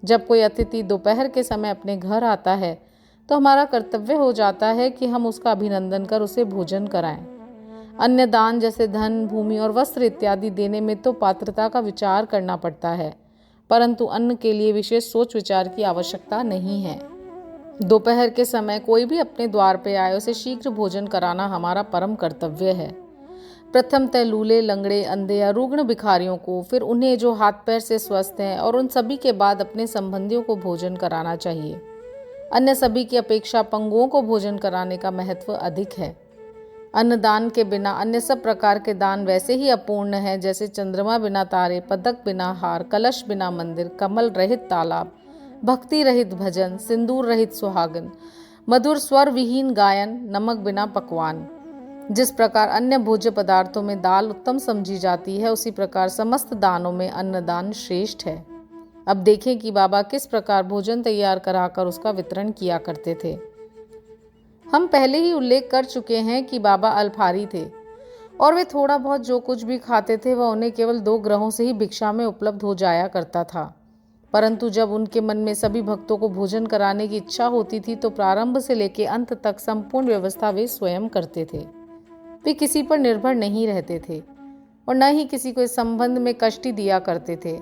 जब कोई अतिथि दोपहर के समय अपने घर आता है तो हमारा कर्तव्य हो जाता है कि हम उसका अभिनंदन कर उसे भोजन कराएं। अन्य दान जैसे धन, भूमि और वस्त्र इत्यादि देने में तो पात्रता का विचार करना पड़ता है, परंतु अन्न के लिए विशेष सोच विचार की आवश्यकता नहीं है। दोपहर के समय कोई भी अपने द्वार पे आए उसे शीघ्र भोजन कराना हमारा परम कर्तव्य है। प्रथमतः लूले, लंगड़े, अंधे या रुग्ण भिखारियों को, फिर उन्हें जो हाथ पैर से स्वस्थ हैं, और उन सभी के बाद अपने संबंधियों को भोजन कराना चाहिए। अन्य सभी की अपेक्षा पंगुओं को भोजन कराने का महत्व अधिक है। अन्नदान के बिना अन्य सब प्रकार के दान वैसे ही अपूर्ण हैं जैसे चंद्रमा बिना तारे, पदक बिना हार, कलश बिना मंदिर, कमल रहित तालाब, भक्ति रहित भजन, सिंदूर रहित सुहागन, मधुर स्वर विहीन गायन, नमक बिना पकवान। जिस प्रकार अन्य भोज्य पदार्थों में दाल उत्तम समझी जाती है, उसी प्रकार समस्त दानों में अन्नदान श्रेष्ठ है। अब देखें कि बाबा किस प्रकार भोजन तैयार कराकर उसका वितरण किया करते थे। हम पहले ही उल्लेख कर चुके हैं कि बाबा अल्पाहारी थे और वे थोड़ा बहुत जो कुछ भी खाते थे वह उन्हें केवल 2 ग्रहों से ही भिक्षा में उपलब्ध हो जाया करता था। परंतु जब उनके मन में सभी भक्तों को भोजन कराने की इच्छा होती थी तो प्रारंभ से लेकर अंत तक संपूर्ण व्यवस्था वे स्वयं करते थे। वे किसी पर निर्भर नहीं रहते थे और न ही किसी को इस संबंध में कष्ट दिया करते थे।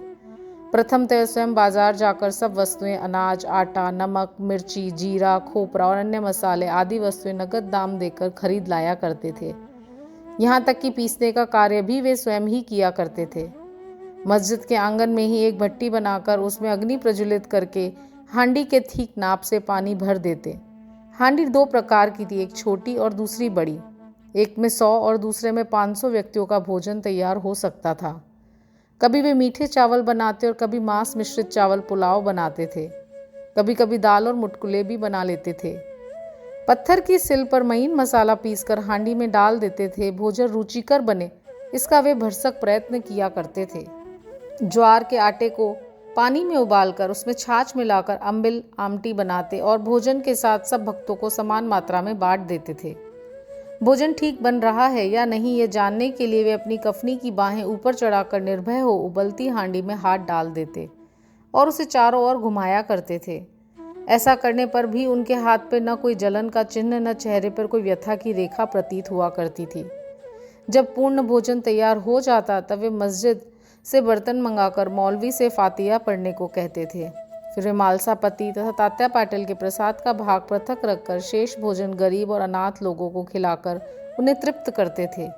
प्रथमतः स्वयं बाजार जाकर सब वस्तुएं, अनाज, आटा, नमक, मिर्ची, जीरा, खोपरा और अन्य मसाले आदि वस्तुएं नगद दाम देकर खरीद लाया करते थे। यहाँ तक कि पीसने का कार्य भी वे स्वयं ही किया करते थे। मस्जिद के आंगन में ही एक भट्टी बनाकर उसमें अग्नि प्रज्वलित करके हांडी के ठीक नाप से पानी भर देते। हांडी 2 प्रकार की थी, एक छोटी और दूसरी बड़ी। एक में 100 और दूसरे में 500 व्यक्तियों का भोजन तैयार हो सकता था। कभी वे मीठे चावल बनाते और कभी मांस मिश्रित चावल पुलाव बनाते थे। कभी कभी दाल और मुटकुले भी बना लेते थे। पत्थर की सिल पर महीन मसाला पीसकर हांडी में डाल देते थे। भोजन रुचिकर बने इसका वे भरसक प्रयत्न किया करते थे। ज्वार के आटे को पानी में उबालकर उसमें छाछ मिलाकर अम्बिल आमटी बनाते और भोजन के साथ सब भक्तों को समान मात्रा में बांट देते थे। भोजन ठीक बन रहा है या नहीं ये जानने के लिए वे अपनी कफनी की बाहें ऊपर चढ़ाकर निर्भय हो उबलती हांडी में हाथ डाल देते और उसे चारों ओर घुमाया करते थे। ऐसा करने पर भी उनके हाथ पर न कोई जलन का चिन्ह, न चेहरे पर कोई व्यथा की रेखा प्रतीत हुआ करती थी। जब पूर्ण भोजन तैयार हो जाता तब वे मस्जिद से बर्तन मंगाकर मौलवी से फातिया पढ़ने को कहते थे। फिर वे मालसापति तथा तात्या पाटिल के प्रसाद का भाग पृथक रखकर शेष भोजन गरीब और अनाथ लोगों को खिलाकर उन्हें तृप्त करते थे।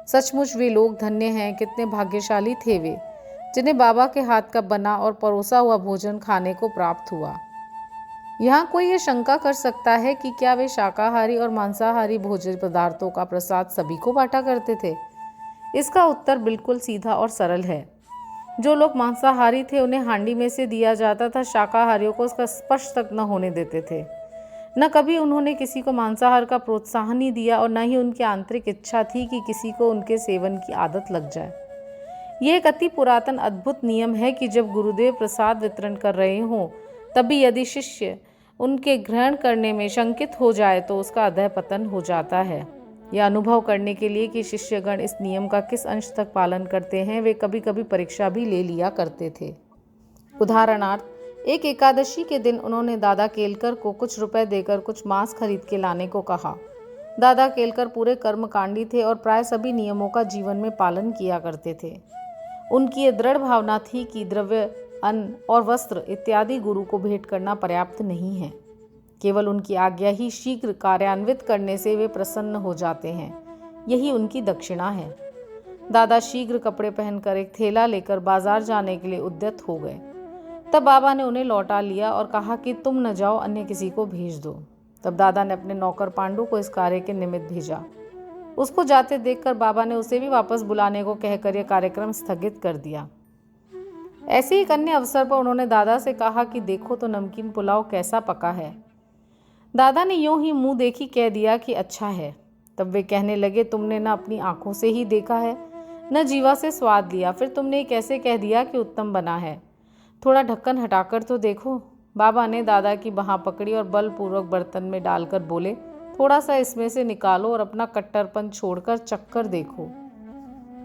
सचमुच वे लोग धन्य हैं, कितने भाग्यशाली थे वे, जिन्हें बाबा के हाथ का बना और परोसा हुआ भोजन खाने को प्राप्त हुआ। यहाँ कोई ये शंका कर सकता है कि क्या वे शाकाहारी और मांसाहारी भोज्य पदार्थों का प्रसाद सभी को बांटा करते थे? इसका उत्तर बिल्कुल सीधा और सरल है। जो लोग मांसाहारी थे उन्हें हांडी में से दिया जाता था, शाकाहारियों को उसका स्पर्श तक न होने देते थे। न कभी उन्होंने किसी को मांसाहार का प्रोत्साहन ही दिया और न ही उनकी आंतरिक इच्छा थी कि किसी को उनके सेवन की आदत लग जाए। यह एक अति पुरातन अद्भुत नियम है कि जब गुरुदेव प्रसाद वितरण कर रहे हों तभी यदि शिष्य उनके ग्रहण करने में शंकित हो जाए तो उसका अधः पतन हो जाता है। यह अनुभव करने के लिए कि शिष्यगण इस नियम का किस अंश तक पालन करते हैं वे कभी कभी परीक्षा भी ले लिया करते थे। उदाहरणार्थ, एक एकादशी के दिन उन्होंने दादा केलकर को कुछ रुपए देकर कुछ मांस खरीद के लाने को कहा। दादा केलकर पूरे कर्मकांडी थे और प्राय सभी नियमों का जीवन में पालन किया करते थे। उनकी ये दृढ़ भावना थी कि द्रव्य, अन्न और वस्त्र इत्यादि गुरु को भेंट करना पर्याप्त नहीं है। केवल उनकी आज्ञा ही शीघ्र कार्यान्वित करने से वे प्रसन्न हो जाते हैं, यही उनकी दक्षिणा है। दादा शीघ्र कपड़े पहनकर एक थैला लेकर बाजार जाने के लिए उद्यत हो गए। तब बाबा ने उन्हें लौटा लिया और कहा कि तुम न जाओ, अन्य किसी को भेज दो। तब दादा ने अपने नौकर पांडु को इस कार्य के निमित्त भेजा। उसको जाते देखकर बाबा ने उसे भी वापस बुलाने को कहकर यह कार्यक्रम स्थगित कर दिया। ऐसे एक अन्य अवसर पर उन्होंने दादा से कहा कि देखो तो नमकीन पुलाव कैसा पका है। दादा ने यूं ही मुंह देखी कह दिया कि अच्छा है। तब वे कहने लगे, तुमने न अपनी आंखों से ही देखा है न जीवा से स्वाद लिया, फिर तुमने कैसे कह दिया कि उत्तम बना है? थोड़ा ढक्कन हटाकर तो देखो। बाबा ने दादा की बांह पकड़ी और बलपूर्वक बर्तन में डालकर बोले, थोड़ा सा इसमें से निकालो और अपना कट्टरपन छोड़कर चखकर देखो।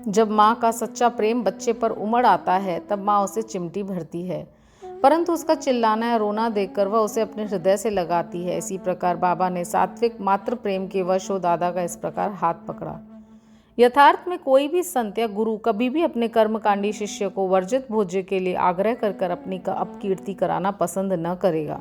जब माँ का सच्चा प्रेम बच्चे पर उमड़ आता है तब माँ उसे चिमटी भरती है, परंतु उसका चिल्लाना या रोना देखकर वह उसे अपने हृदय से लगाती है। इसी प्रकार बाबा ने सात्विक मात्र प्रेम के वश हो दादा का इस प्रकार हाथ पकड़ा। यथार्थ में कोई भी संत या गुरु कभी भी अपने कर्मकांडी शिष्य को वर्जित भोज्य के लिए आग्रह कर अपनी अपकीर्ति कराना पसंद न करेगा।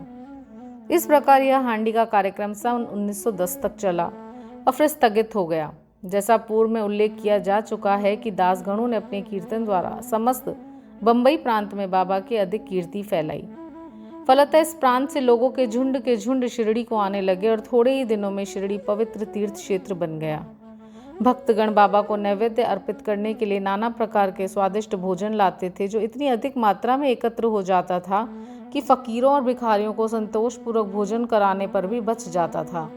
इस प्रकार यह हांडी का कार्यक्रम सन 1910 तक चला और फिर स्थगित हो गया। जैसा पूर्व में उल्लेख किया जा चुका है कि दासगणों ने अपने कीर्तन द्वारा समस्त बंबई प्रांत में बाबा की अधिक कीर्ति फैलाई। फलतः इस प्रांत से लोगों के झुंड शिरडी को आने लगे और थोड़े ही दिनों में शिरडी पवित्र तीर्थ क्षेत्र बन गया। भक्तगण बाबा को नैवेद्य अर्पित करने के लिए नाना प्रकार के स्वादिष्ट भोजन लाते थे, जो इतनी अधिक मात्रा में एकत्र हो जाता था कि फकीरों और भिखारियों को संतोषपूर्वक भोजन कराने पर भी बच जाता था।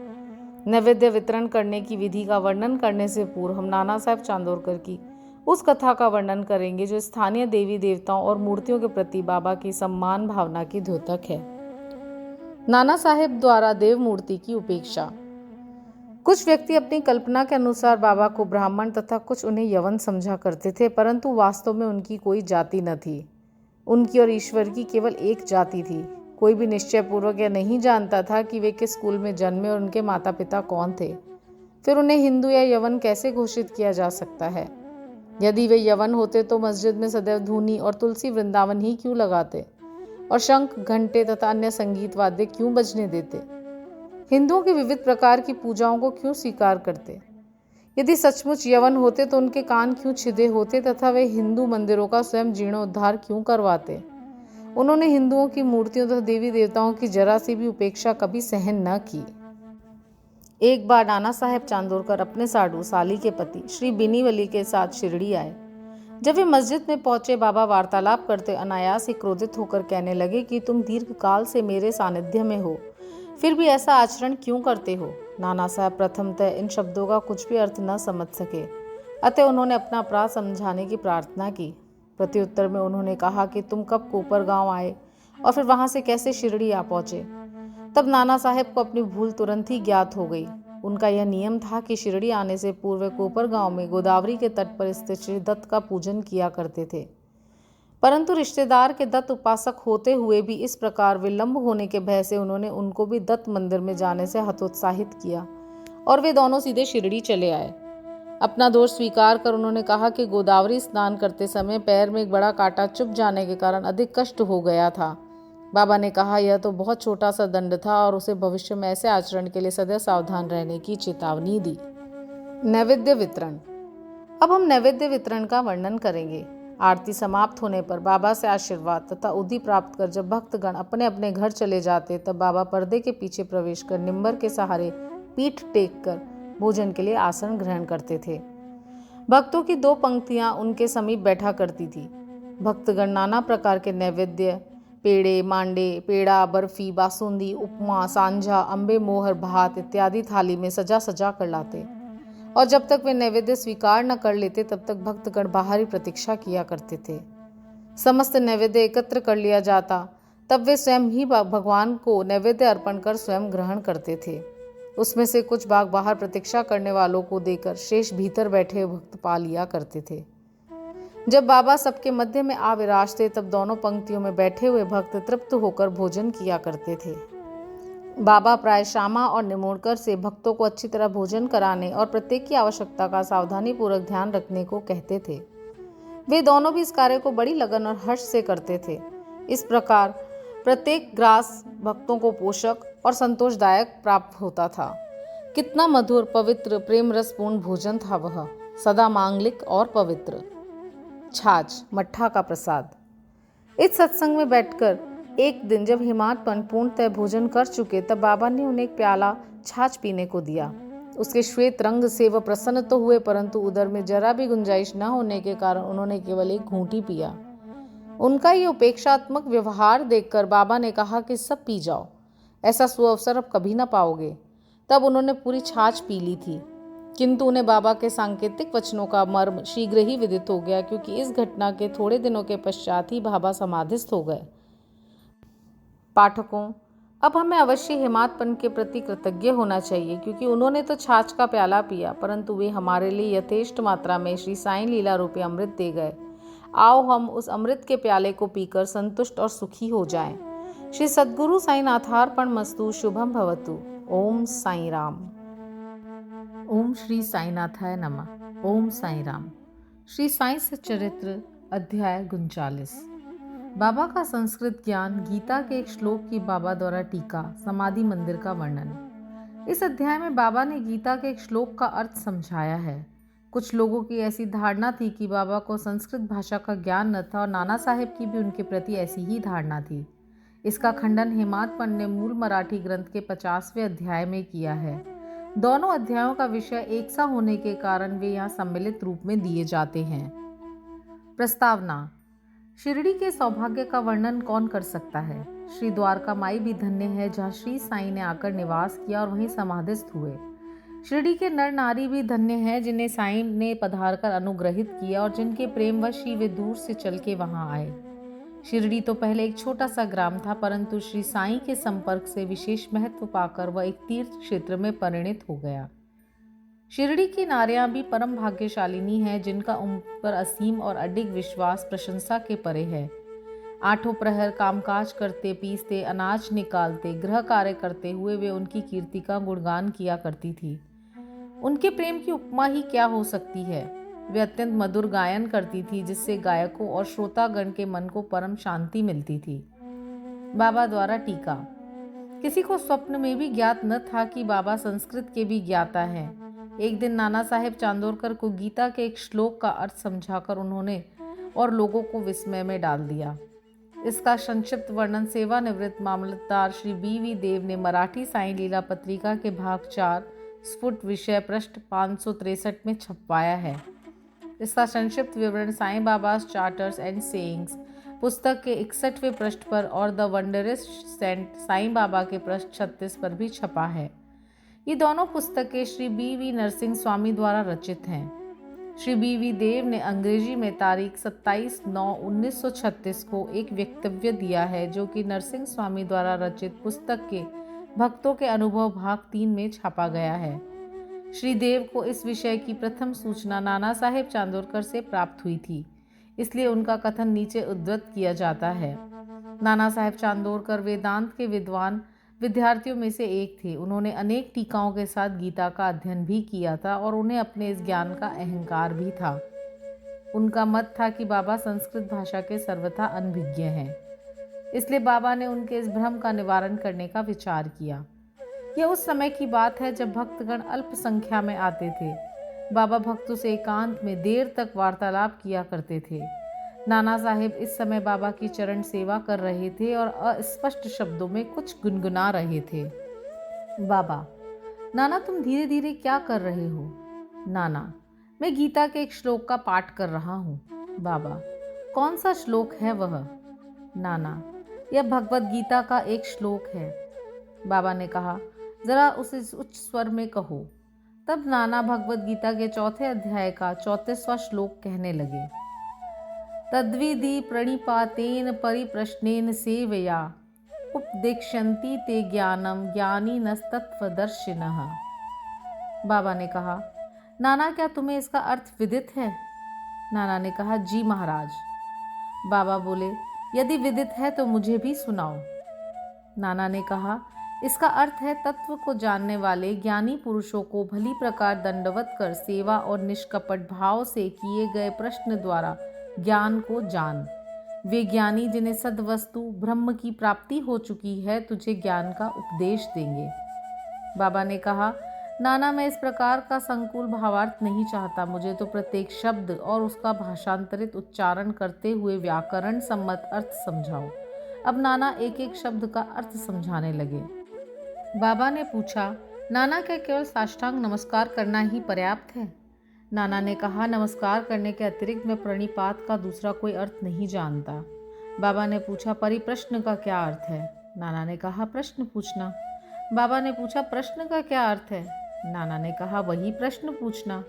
नैवेद्य वितरण करने की विधि का वर्णन करने से पूर्व हम नाना साहेब चांदोरकर की उस कथा का वर्णन करेंगे जो स्थानीय देवी देवताओं और मूर्तियों के प्रति बाबा की सम्मान भावना की द्योतक है। नाना साहेब द्वारा देव मूर्ति की उपेक्षा। कुछ व्यक्ति अपनी कल्पना के अनुसार बाबा को ब्राह्मण तथा कुछ उन्हें यवन समझा करते थे, परंतु वास्तव में उनकी कोई जाति न थी। उनकी और ईश्वर की केवल एक जाति थी। कोई भी निश्चय पूर्वक यह नहीं जानता था कि वे किस कुल में जन्मे और उनके माता पिता कौन थे। फिर उन्हें हिंदू या यवन कैसे घोषित किया जा सकता है? यदि वे यवन होते तो मस्जिद में सदैव धूनी और तुलसी वृंदावन ही क्यों लगाते और शंख घंटे तथा अन्य संगीत वाद्य क्यों बजने देते? हिंदुओं की विविध प्रकार की पूजाओं को क्यों स्वीकार करते? यदि सचमुच यवन होते तो उनके कान क्यों छिदे होते तथा वे हिंदू मंदिरों का स्वयं जीर्णोद्धार क्यों करवाते? उन्होंने हिंदुओं की मूर्तियों तथा देवी देवताओं की जरा सी भी उपेक्षा कभी सहन न की। एक बार नाना साहेब चांदोरकर अपने साडू साली के पति श्री बिनीवली के साथ शिरडी आए। जब वे मस्जिद में पहुंचे, बाबा वार्तालाप करते अनायास ही क्रोधित होकर कहने लगे कि तुम दीर्घ काल से मेरे सानिध्य में हो, फिर भी ऐसा आचरण क्यों करते हो? नाना साहब प्रथमतः इन शब्दों का कुछ भी अर्थ न समझ सके, अतः उन्होंने अपना अपराध समझाने की प्रार्थना की। प्रत्युत्तर में उन्होंने कहा कि तुम कब कोपर गांव आए और फिर वहां से कैसे शिरडी आ पहुंचे? तब नाना साहेब को अपनी भूल तुरंत ही ज्ञात हो गई। उनका यह नियम था कि शिरडी आने से पूर्व कोपर गांव में गोदावरी के तट पर स्थित श्री दत्त का पूजन किया करते थे, परंतु रिश्तेदार के दत्त उपासक होते हुए भी इस प्रकार विलंब होने के भय से उन्होंने उनको भी दत्त मंदिर में जाने से हतोत्साहित किया और वे दोनों सीधे शिरडी चले आए। अपना दोष स्वीकार कर उन्होंने कहा कि गोदावरी स्नान करते समय पैर में एक बड़ा कांटा चुभ जाने के कारण अधिक कष्ट हो गया था। बाबा ने कहा यह तो बहुत छोटा सा दंड था और उसे भविष्य में ऐसे आचरण के लिए सदैव सावधान रहने की चेतावनी दी। नैवेद्य वितरण। अब हम नैवेद्य वितरण का वर्णन करेंगे। आरती समाप्त होने पर बाबा से आशीर्वाद तथा उद्धि प्राप्त कर जब भक्तगण अपने अपने घर चले जाते, तब बाबा पर्दे के पीछे प्रवेश कर निम्बर के सहारे पीठ टेक कर भोजन के लिए आसन ग्रहण करते थे। भक्तों की दो पंक्तियां उनके समीप बैठा करती थी। भक्तगण नाना प्रकार के नैवेद्य, पेड़े, मांडे, पेड़ा, बर्फी, बासुंदी, उपमा, सांझा, अम्बे मोहर, भात इत्यादि थाली में सजा सजा कर लाते और जब तक वे नैवेद्य स्वीकार न कर लेते तब तक भक्तगण बाहरी प्रतीक्षा किया करते थे। समस्त नैवेद्य एकत्र कर लिया जाता, तब वे स्वयं ही भगवान को नैवेद्य अर्पण कर स्वयं ग्रहण करते थे। उसमें से कुछ भाग बाहर प्रतीक्षा करने वालों को देकर शेष भीतर बैठे भक्त पा लिया करते थे। जब बाबा सबके मध्य में आ विराजते, तब दोनों पंक्तियों में बैठे हुए भक्त तृप्त होकर भोजन किया करते थे। बाबा प्राय श्यामा और निमोणकर से भक्तों को अच्छी तरह भोजन कराने और प्रत्येक की आवश्यकता का सावधानी पूर्वक ध्यान रखने को कहते थे। वे दोनों भी इस कार्य को बड़ी लगन और हर्ष से करते थे। इस प्रकार प्रत्येक ग्रास भक्तों को पोषक और संतोषदायक प्राप्त होता था। कितना मधुर, पवित्र, प्रेम रसपूर्ण भोजन था वह, सदा मांगलिक और पवित्र। छाछ, मट्ठा का प्रसाद। इस सत्संग में बैठकर एक दिन जब हिमातपन पूर्णतः भोजन कर चुके, तब बाबा ने उन्हें एक प्याला छाछ पीने को दिया। उसके श्वेत रंग से वह प्रसन्न तो हुए, परंतु उदर में जरा भी गुंजाइश न होने के कारण उन्होंने केवल एक घूंटी पिया। उनका ये उपेक्षात्मक व्यवहार देखकर बाबा ने कहा कि सब पी जाओ, ऐसा सुअवसर अब कभी न पाओगे। तब उन्होंने पूरी छाछ पी ली थी, किंतु उन्हें बाबा के सांकेतिक वचनों का मर्म शीघ्र ही विदित हो गया, क्योंकि इस घटना के थोड़े दिनों के पश्चात ही बाबा समाधिस्थ हो गए। पाठकों, अब हमें अवश्य हिमातपन के प्रति कृतज्ञ होना चाहिए, क्योंकि उन्होंने तो छाछ का प्याला पिया, परंतु वे हमारे लिए यथेष्ट मात्रा में श्री साईं लीला रूपी अमृत दे गए। आओ हम उस अमृत के प्याले को पीकर संतुष्ट और सुखी हो जाएं। श्री सद्गुरु साईनाथार्पण मस्तु। शुभम भवतु। ओम साईं राम। ओम श्री साईनाथाय नमः। ओम साईं राम। श्री साईं सच्चरित्र अध्याय 39। बाबा का संस्कृत ज्ञान, गीता के एक श्लोक की बाबा द्वारा टीका, समाधि मंदिर का वर्णन। इस अध्याय में बाबा ने गीता के एक श्लोक का अर्थ समझाया है। कुछ लोगों की ऐसी धारणा थी कि बाबा को संस्कृत भाषा का ज्ञान न था और नाना साहेब की भी उनके प्रति ऐसी ही धारणा थी। इसका खंडन हेमाडपंत ने मूल मराठी ग्रंथ के 50वें अध्याय में किया है। दोनों अध्यायों का विषय एक सा होने के कारण वे यहाँ सम्मिलित रूप में दिए जाते हैं। प्रस्तावना। शिरडी के सौभाग्य का वर्णन कौन कर सकता है। श्री द्वारका माई भी धन्य है, जहाँ श्री साईं ने आकर निवास किया और वहीं समाधिस्थ हुए। शिरडी के नर नारी भी धन्य हैं, जिन्हें साईं ने पधारकर अनुग्रहित किया और जिनके प्रेमवश ही वे दूर से चल के वहां आए। शिरडी तो पहले एक छोटा सा ग्राम था, परंतु श्री साईं के संपर्क से विशेष महत्व पाकर वह एक तीर्थ क्षेत्र में परिणित हो गया। शिरडी की नारियां भी परम भाग्यशालिनी हैं, जिनका उन पर असीम और अडिग विश्वास प्रशंसा के परे है। आठों प्रहर कामकाज करते, पीसते, अनाज निकालते, गृह कार्य करते हुए वे उनकी कीर्ति का गुणगान किया करती थी। उनके प्रेम की उपमा ही क्या हो सकती है। वे अत्यंत मधुर गायन करती थी, जिससे गायकों और श्रोतागण के मन को परम शांति मिलती थी। बाबा द्वारा टीका। किसी को स्वप्न में भी ज्ञात न था कि बाबा संस्कृत के भी ज्ञाता हैं। एक दिन नाना साहेब चांदोरकर को गीता के एक श्लोक का अर्थ समझाकर उन्होंने और लोगों को विस्मय में डाल दिया। इसका संक्षिप्त वर्णन सेवानिवृत्त मामलतदार श्री बी.वी. देव ने मराठी साईं लीला पत्रिका के भाग 4 स्फुट विषय पृष्ठ 563 में छपवाया है। इसका संक्षिप्त विवरण साईं बाबास चार्टर्स एंड सेइंग्स पुस्तक के 61वें पृष्ठ पर और the wondrous Saint Sai Baba के पृष्ठ 36 पर भी छपा है। ये दोनों पुस्तकें श्री बी.वी. नरसिंह स्वामी द्वारा रचित हैं। श्री बी.वी. देव ने अंग्रेजी में तारीख 27/9/1936 को एक वक्तव्य दिया है, जो कि नरसिंह स्वामी द्वारा रचित पुस्तक के भक्तों के अनुभव भाग 3 में छापा गया है। श्री देव को इस विषय की प्रथम सूचना नाना साहेब चांदोरकर से प्राप्त हुई थी, इसलिए उनका कथन नीचे उद्धृत किया जाता है। नाना साहेब चांदोरकर वेदांत के विद्वान विद्यार्थियों में से एक थे। उन्होंने अनेक टीकाओं के साथ गीता का अध्ययन भी किया था और उन्हें अपने इस ज्ञान का अहंकार भी था। उनका मत था कि बाबा संस्कृत भाषा के सर्वथा अनभिज्ञ हैं, इसलिए बाबा ने उनके इस भ्रम का निवारण करने का विचार किया। यह उस समय की बात है जब भक्तगण अल्प संख्या में आते थे। बाबा भक्तों से एकांत में देर तक वार्तालाप किया करते थे। नाना साहेब इस समय बाबा की चरण सेवा कर रहे थे और अस्पष्ट शब्दों में कुछ गुनगुना रहे थे। बाबा: नाना, तुम धीरे धीरे क्या कर रहे हो? नाना: मैं गीता के एक श्लोक का पाठ कर रहा हूँ। बाबा: कौन सा श्लोक है वह? नाना: यह भगवद गीता का एक श्लोक है। बाबा ने कहा, जरा उसे उच्च स्वर में कहो। तब नाना भगवद गीता के 4थे अध्याय का 34वां श्लोक कहने लगे। तद्विधि प्रणिपातेन परिप्रश्नेन सेवया उपदेक्ष्यन्ति ते ज्ञानम ज्ञानिनस्तत्त्वदर्शिनः। बाबा ने कहा, नाना, क्या तुम्हें इसका अर्थ विदित है? नाना ने कहा, जी महाराज। बाबा बोले, यदि विदित है तो मुझे भी सुनाओ। नाना ने कहा, इसका अर्थ है तत्व को जानने वाले ज्ञानी पुरुषों को भली प्रकार दंडवत कर सेवा और निष्कपट भाव से किए गए प्रश्न द्वारा ज्ञान को जान। वे ज्ञानी जिन्हें सद्वस्तु ब्रह्म की प्राप्ति हो चुकी है तुझे ज्ञान का उपदेश देंगे। बाबा ने कहा, नाना, मैं इस प्रकार का संकुल भावार्थ नहीं चाहता। मुझे तो प्रत्येक शब्द और उसका भाषांतरित उच्चारण करते हुए व्याकरण सम्मत अर्थ समझाओ। अब नाना एक एक शब्द का अर्थ समझाने लगे। बाबा ने पूछा, नाना, क्या केवल साष्टांग नमस्कार करना ही पर्याप्त है? नाना ने कहा, नमस्कार करने के अतिरिक्त मैं प्रणिपात का दूसरा कोई अर्थ नहीं जानता। बाबा ने पूछा, परिप्रश्न का क्या अर्थ है? नाना ने कहा, प्रश्न पूछना। बाबा ने पूछा, प्रश्न का क्या अर्थ है? नाना ने कहा, वही प्रश्न पूछना।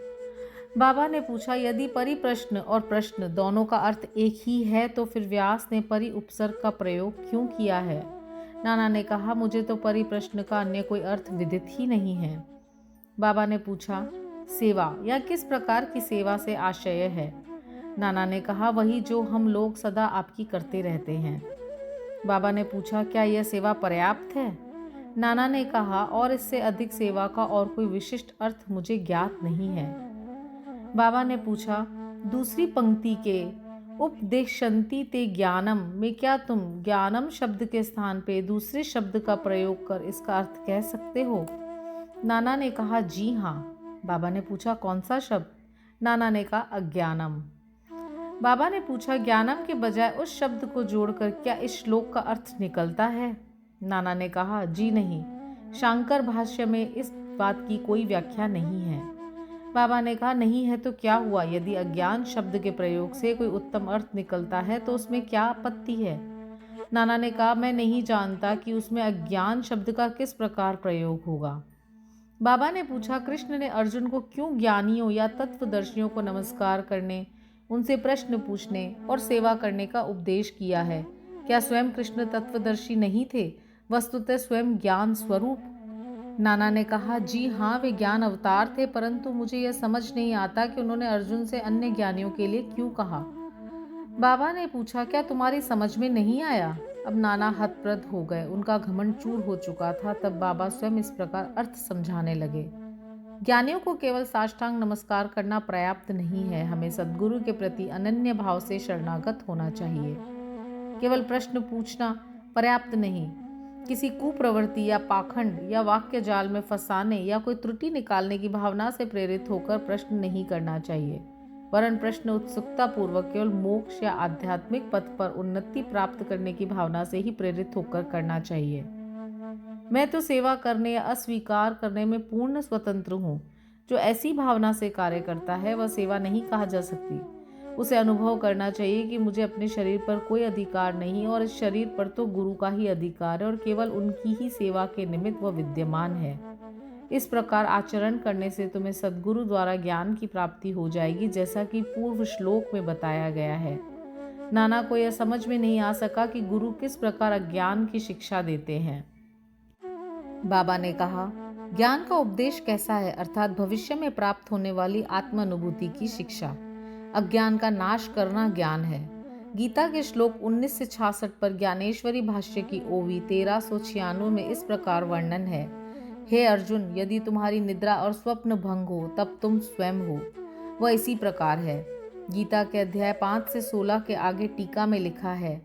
बाबा ने पूछा, यदि परिप्रश्न और प्रश्न दोनों का अर्थ एक ही है तो फिर व्यास ने परि उपसर्ग का प्रयोग क्यों किया है? नाना ने कहा, मुझे तो परिप्रश्न का अन्य कोई अर्थ विदित ही नहीं है। बाबा ने पूछा, सेवा या किस प्रकार की सेवा से आशय है? नाना ने कहा, वही जो हम लोग सदा आपकी करते रहते हैं। बाबा ने पूछा, क्या यह सेवा पर्याप्त है? नाना ने कहा, और इससे अधिक सेवा का और कोई विशिष्ट अर्थ मुझे ज्ञात नहीं है। बाबा ने पूछा, दूसरी पंक्ति के उपदेशंति ते ज्ञानम में क्या तुम ज्ञानम शब्द के स्थान पे दूसरे शब्द का प्रयोग कर इसका अर्थ कह सकते हो? नाना ने कहा, जी हाँ। बाबा ने पूछा, कौन सा शब्द? नाना ने कहा, अज्ञानम। बाबा ने पूछा, ज्ञानम के बजाय उस शब्द को जोड़कर क्या इस श्लोक का अर्थ निकलता है? नाना ने कहा, जी नहीं, शांकर भाष्य में इस बात की कोई व्याख्या नहीं है। बाबा ने कहा, नहीं है तो क्या हुआ? यदि अज्ञान शब्द के प्रयोग से कोई उत्तम अर्थ निकलता है तो उसमें क्या आपत्ति है? नाना ने कहा, मैं नहीं जानता कि उसमें अज्ञान शब्द का किस प्रकार प्रयोग होगा। बाबा ने पूछा, कृष्ण ने अर्जुन को क्यों ज्ञानियों या तत्वदर्शियों को नमस्कार करने, उनसे प्रश्न पूछने और सेवा करने का उपदेश किया है? क्या स्वयं कृष्ण तत्वदर्शी नहीं थे, वस्तुतः स्वयं ज्ञान स्वरूप? नाना ने कहा, जी हाँ, वे ज्ञान अवतार थे, परंतु मुझे यह समझ नहीं आता कि उन्होंने अर्जुन से अन्य ज्ञानियों के लिए क्यों कहा। बाबा ने पूछा, क्या तुम्हारी समझ में नहीं आया? अब नाना हतप्रभ हो गए, उनका घमंड चूर हो चुका था। तब बाबा स्वयं इस प्रकार अर्थ समझाने लगे। ज्ञानियों को केवल साष्टांग नमस्कार करना पर्याप्त नहीं है, हमें सद्गुरु के प्रति अनन्य भाव से शरणागत होना चाहिए। केवल प्रश्न पूछना पर्याप्त नहीं, किसी कुप्रवृत्ति या पाखंड या वाक्य जाल में फंसाने या कोई त्रुटि निकालने की भावना से प्रेरित होकर प्रश्न नहीं करना चाहिए, वरन प्रश्न उत्सुकता पूर्वक केवल मोक्ष या आध्यात्मिक पथ पर उन्नति प्राप्त करने की भावना से ही प्रेरित होकर करना चाहिए। मैं तो सेवा करने या अस्वीकार करने में पूर्ण स्वतंत्र हूँ। जो ऐसी भावना से कार्य करता है वह सेवा नहीं कहा जा सकती। उसे अनुभव करना चाहिए कि मुझे अपने शरीर पर कोई अधिकार नहीं और इस शरीर पर तो गुरु का ही अधिकार है और केवल उनकी ही सेवा के निमित्त वह विद्यमान है। इस प्रकार आचरण करने से तुम्हें सद्गुरु द्वारा ज्ञान की प्राप्ति हो जाएगी, जैसा कि पूर्व श्लोक में बताया गया है। नाना को यह समझ में नहीं आ सका कि गुरु किस प्रकार अज्ञान की शिक्षा देते हैं। बाबा ने कहा, ज्ञान का उपदेश कैसा है, अर्थात भविष्य में प्राप्त होने वाली आत्मानुभूति की शिक्षा। अज्ञान का नाश करना ज्ञान है। गीता के श्लोक 19 से 66 पर ज्ञानेश्वरी भाष्य की ओवी 1396 में इस प्रकार वर्णन है, हे अर्जुन, यदि तुम्हारी निद्रा और स्वप्न भंग हो तब तुम स्वयं हो। वह इसी प्रकार है। गीता के अध्याय 5 से 16 के आगे टीका में लिखा है,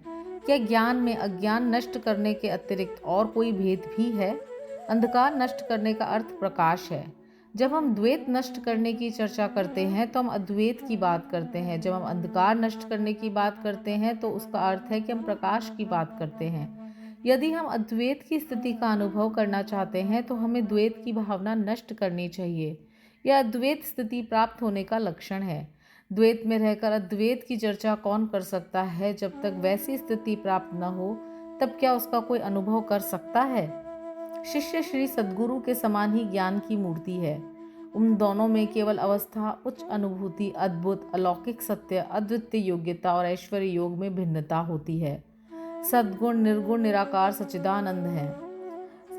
क्या ज्ञान में अज्ञान नष्ट करने के अतिरिक्त और कोई भेद भी है? अंधकार नष्ट करने का अर्थ प्रकाश है। जब हम द्वैत नष्ट करने की चर्चा करते हैं तो हम अद्वैत की बात करते हैं। जब हम अंधकार नष्ट करने की बात करते हैं तो उसका अर्थ है कि हम प्रकाश की बात करते हैं। यदि हम अद्वैत की स्थिति का अनुभव करना चाहते हैं तो हमें द्वैत की भावना नष्ट करनी चाहिए। यह अद्वैत स्थिति प्राप्त होने का लक्षण है। द्वैत में रहकर अद्वैत की चर्चा कौन कर सकता है? जब तक वैसी स्थिति प्राप्त न हो तब क्या उसका कोई अनुभव कर सकता है? शिष्य श्री सद्गुरु के समान ही ज्ञान की मूर्ति है। उन दोनों में केवल अवस्था, उच्च अनुभूति, अद्भुत अलौकिक सत्य, अद्वितीय योग्यता और ऐश्वर्य योग में भिन्नता होती है। सद्गुण निर्गुण निराकार सच्चिदानंद है।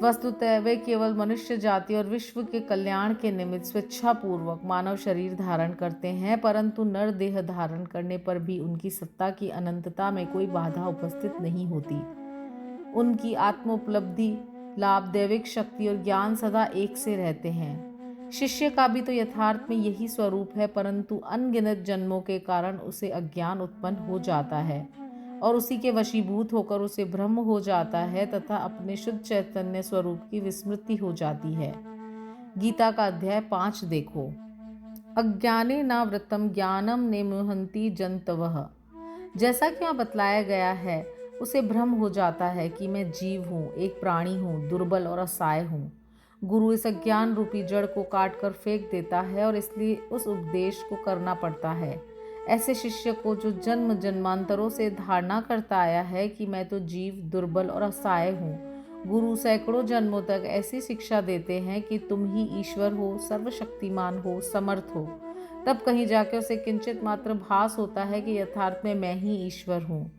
वस्तुतः वे केवल मनुष्य जाति और विश्व के कल्याण के निमित्त स्वेच्छापूर्वक मानव शरीर धारण करते हैं, परंतु नर देह धारण करने पर भी उनकी सत्ता की अनंतता में कोई बाधा उपस्थित नहीं होती। उनकी आत्मोपलब्धि, लाभ, दैविक शक्ति और ज्ञान सदा एक से रहते हैं। शिष्य का भी तो यथार्थ में यही स्वरूप है, परंतु अनगिनत जन्मों के कारण उसे अज्ञान उत्पन्न हो जाता है और उसी के वशीभूत होकर उसे भ्रम हो जाता है तथा अपने शुद्ध चैतन्य स्वरूप की विस्मृति हो जाती है। गीता का अध्याय 5 देखो। अज्ञाने नावृतम ज्ञानम नेमुहन्ति जन्तवः। जैसा कि वहाँ बतलाया गया है, उसे भ्रम हो जाता है कि मैं जीव हूँ, एक प्राणी हूँ, दुर्बल और असहाय हूँ। गुरु इस अज्ञान रूपी जड़ को काट कर फेंक देता है और इसलिए उस उपदेश को करना पड़ता है। ऐसे शिष्य को जो जन्म जन्मांतरों से धारणा करता आया है कि मैं तो जीव, दुर्बल और असहाय हूँ, गुरु सैकड़ों जन्मों तक ऐसी शिक्षा देते हैं कि तुम ही ईश्वर हो, सर्वशक्तिमान हो, समर्थ हो। तब कहीं जाकर उसे किंचित मात्र भास होता है कि यथार्थ में मैं ही ईश्वर हूँ।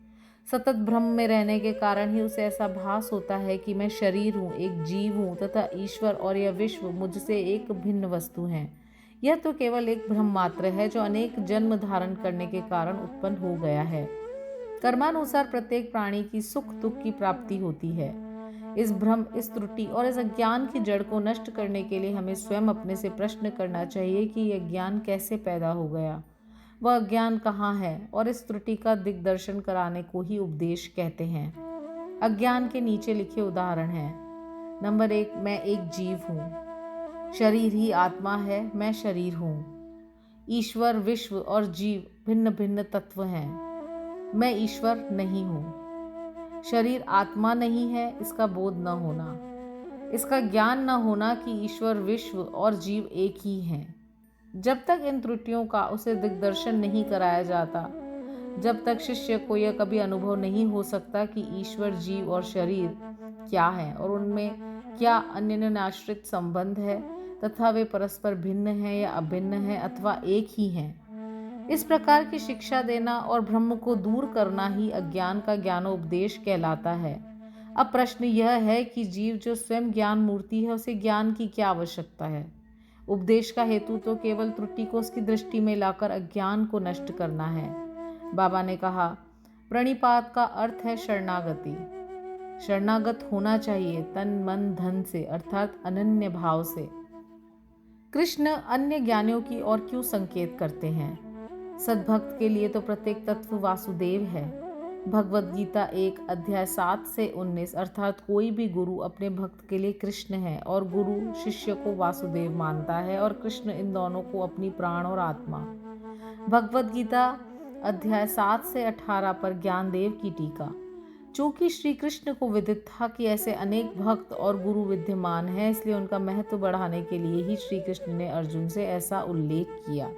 सतत भ्रम में रहने के कारण ही उसे ऐसा भास होता है कि मैं शरीर हूँ, एक जीव हूँ तथा ईश्वर और यह विश्व मुझसे एक भिन्न वस्तु हैं। यह तो केवल एक भ्रम मात्र है जो अनेक जन्म धारण करने के कारण उत्पन्न हो गया है। कर्मानुसार प्रत्येक प्राणी की सुख दुख की प्राप्ति होती है। इस भ्रम, इस त्रुटि और इस अज्ञान की जड़ को नष्ट करने के लिए हमें स्वयं अपने से प्रश्न करना चाहिए कि यह ज्ञान कैसे पैदा हो गया, वह अज्ञान कहाँ है, और इस त्रुटि का दिग्दर्शन कराने को ही उपदेश कहते हैं। अज्ञान के नीचे लिखे उदाहरण हैं। नंबर 1, मैं एक जीव हूँ। शरीर ही आत्मा है, मैं शरीर हूँ। ईश्वर, विश्व और जीव भिन्न भिन्न तत्व हैं, मैं ईश्वर नहीं हूँ। शरीर आत्मा नहीं है, इसका बोध न होना, इसका ज्ञान न होना कि ईश्वर, विश्व और जीव एक ही हैं। जब तक इन त्रुटियों का उसे दिग्दर्शन नहीं कराया जाता, जब तक शिष्य को यह कभी अनुभव नहीं हो सकता कि ईश्वर, जीव और शरीर क्या है और उनमें क्या अन्योन्याश्रित संबंध है तथा वे परस्पर भिन्न हैं या अभिन्न हैं अथवा एक ही हैं। इस प्रकार की शिक्षा देना और भ्रम को दूर करना ही अज्ञान का ज्ञानोपदेश कहलाता है। अब प्रश्न यह है कि जीव जो स्वयं ज्ञान मूर्ति है, उसे ज्ञान की क्या आवश्यकता है? उपदेश का हेतु तो केवल त्रुटि को उसकी दृष्टि में लाकर अज्ञान को नष्ट करना है। बाबा ने कहा, प्रणिपात का अर्थ है शरणागति। शरणागत होना चाहिए तन मन धन से, अर्थात अनन्य भाव से। कृष्ण अन्य ज्ञानियों की ओर क्यों संकेत करते हैं? सद्भक्त के लिए तो प्रत्येक तत्व वासुदेव है। भगवद गीता 1 अध्याय 7 से 19, अर्थात कोई भी गुरु अपने भक्त के लिए कृष्ण है और गुरु शिष्य को वासुदेव मानता है और कृष्ण इन दोनों को अपनी प्राण और आत्मा। भगवद गीता अध्याय 7 से 18 पर ज्ञानदेव की टीका। चूंकि श्री कृष्ण को विदित था कि ऐसे अनेक भक्त और गुरु विद्यमान हैं, इसलिए उनका महत्व बढ़ाने के लिए ही श्री कृष्ण ने अर्जुन से ऐसा उल्लेख किया।